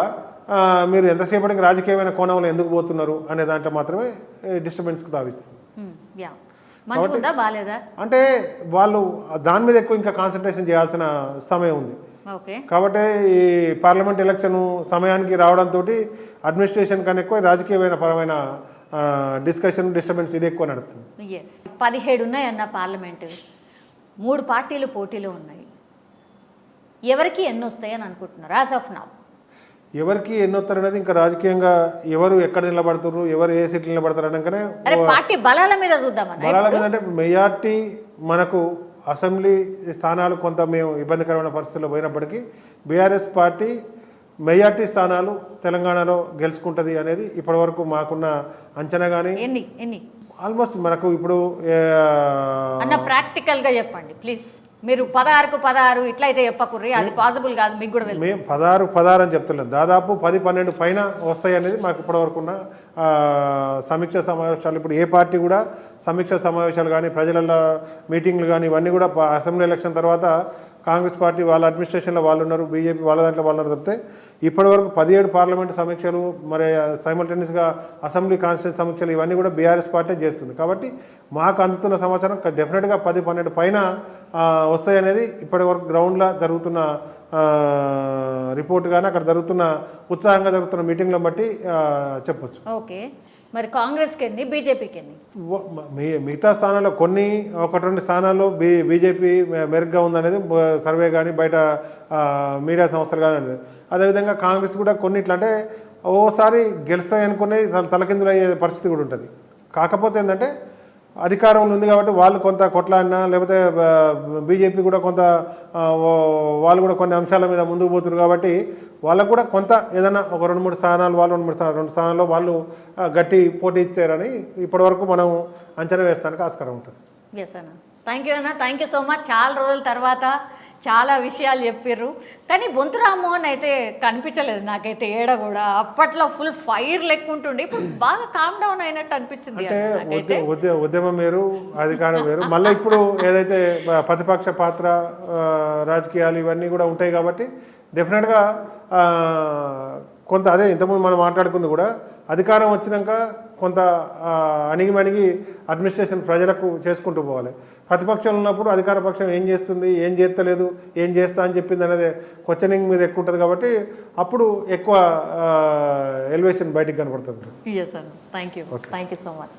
మీరు ఎంతసేపటికి రాజకీయమైన కోణంలో ఎందుకు పోతున్నారు అనే దాంట్లో మాత్రమే డిస్టర్బెన్స్కి తావిస్తుంది. అంటే వాళ్ళు దాని మీద ఎక్కువ ఇంకా కాన్సన్ట్రేషన్ చేయాల్సిన సమయం ఉంది. కాబట్టి ఈ పార్లమెంట్ ఎలక్షన్ సమయానికి రావడంతో అడ్మినిస్ట్రేషన్ కన్నా ఎక్కువ రాజకీయమైన పరమైన డిస్టర్బెన్స్ ఇది ఎక్కువ నడుస్తుంది. 17 ఉన్నాయన్న పార్లమెంటు, 3 పార్టీలు పోటీలో ఉన్నాయి. ఎవరికి ఎన్ని వస్తాయని అనుకుంటున్నారు యాజ్ ఆఫ్ నౌ? ఎవరికి ఎన్ని వస్తారు అనేది ఇంకా రాజకీయంగా ఎవరు ఎక్కడ నిలబడుతున్నారు, ఎవరు ఏ సీట్లు నిలబడతారు అనగానే పార్టీ బలాల మీద చూద్దామని. బలాల మీద అంటే మెజార్టీ మనకు అసెంబ్లీ స్థానాలు కొంత మేము ఇబ్బందికరమైన పరిస్థితుల్లో పోయినప్పటికీ బీఆర్ఎస్ పార్టీ మెజార్టీ స్థానాలు తెలంగాణలో గెలుచుకుంటుంది అనేది ఇప్పటివరకు మాకున్న అంచనా. కానీ ఎన్ని ఆల్మోస్ట్ మనకు ఇప్పుడు అన్న ప్రాక్టికల్గా చెప్పండి ప్లీజ్. మీరు 16కు 16 ఇట్లయితే చెప్పకుర్రి, అది పాసిబుల్ కాదు. మీకు కూడా తెలుసు మేము 16 అని చెప్తున్నాం. దాదాపు 10-12 పైన వస్తాయి అనేది మాకు ఇప్పటివరకు ఉన్న సమీక్ష సమావేశాలు. ఇప్పుడు ఏ పార్టీ కూడా సమీక్ష సమావేశాలు కానీ ప్రజల మీటింగ్లు కానీ ఇవన్నీ కూడా అసెంబ్లీ ఎలక్షన్ తర్వాత కాంగ్రెస్ పార్టీ వాళ్ళ అడ్మినిస్ట్రేషన్లో వాళ్ళు ఉన్నారు, బీజేపీ వాళ్ళ దాంట్లో వాళ్ళు ఉన్నారు తప్పితే ఇప్పటివరకు 17 పార్లమెంటు సమీక్షలు, మరి సైమల్టేనియస్గా అసెంబ్లీ కాన్స్టిట్యూన్సీ సమీక్షలు ఇవన్నీ కూడా బీఆర్ఎస్ పార్టీ చేస్తుంది. కాబట్టి మాకు అందుతున్న సమాచారం డెఫినెట్గా 10-12 పైన వస్తాయనేది ఇప్పటివరకు గ్రౌండ్లో జరుగుతున్న రిపోర్ట్ కానీ అక్కడ జరుగుతున్న ఉత్సాహంగా జరుగుతున్న మీటింగ్లను బట్టి చెప్పొచ్చు. ఓకే, మరి కాంగ్రెస్కి ఎన్ని, బీజేపీకి ఎన్ని? మిగతా స్థానాల్లో కొన్ని 1-2 స్థానాల్లో బీజేపీ మెరుగ్గా ఉందనేది సర్వే కానీ బయట మీడియా సంస్థలు కానీ అనేది. అదేవిధంగా కాంగ్రెస్ కూడా కొన్ని ఇట్లా అంటే ఓసారి గెలుస్తాయి అనుకునే తలకిందులు అయ్యే పరిస్థితి కూడా ఉంటుంది. కాకపోతే ఏంటంటే అధికారంలో ఉంది కాబట్టి వాళ్ళు కొంత కొట్లాడినా, లేకపోతే బీజేపీ కూడా కొంత వాళ్ళు కూడా కొన్ని అంశాల మీద ముందుకు పోతున్నారు కాబట్టి వాళ్ళకు కూడా కొంత ఏదైనా ఒక 2-3 స్థానాలు వాళ్ళు 2 స్థానాల్లో వాళ్ళు గట్టి పోటీ ఇచ్చారని ఇప్పటివరకు మనం అంచనా వేస్తానికి ఆస్కారం ఉంటుంది. ఎస్ అన్న, థ్యాంక్ యూ అన్న, థ్యాంక్ యూ సో మచ్. చాలా రోజుల తర్వాత చాలా విషయాలు చెప్పారు. కానీ బొంతు రామ్మోహన్ అయితే కనిపించలేదు నాకైతే ఏడ కూడా. అప్పట్లో ఫుల్ ఫైర్ లెక్కుంటుండే, ఇప్పుడు బాగా కామ్ డౌన్ అయినట్టు అనిపించింది అంటే నాకైతే. ఉద్యమం వేరు, అధికారం వేరు. మళ్ళీ ఇప్పుడు ఏదైతే ప్రతిపక్ష పాత్ర, రాజకీయాలు ఇవన్నీ కూడా ఉంటాయి కాబట్టి డెఫినెట్గా కొంత అదే ఇంతకుముందు మనం మాట్లాడుకుంది కూడా, అధికారం వచ్చినాక కొంత అణిగి అడ్మినిస్ట్రేషన్ ప్రజలకు చేసుకుంటూ పోవాలి. ప్రతిపక్షం ఉన్నప్పుడు అధికార పక్షం ఏం చేస్తుంది, ఏం చేస్తలేదు, ఏం చేస్తా అని చెప్పింది అనేది క్వశ్చనింగ్ మీద ఎక్కువ ఉంటుంది కాబట్టి అప్పుడు ఎక్కువ ఎలివేషన్ బయటికి కనపడుతుంది. ఎస్ అన్న, థ్యాంక్ యూ సో మచ్.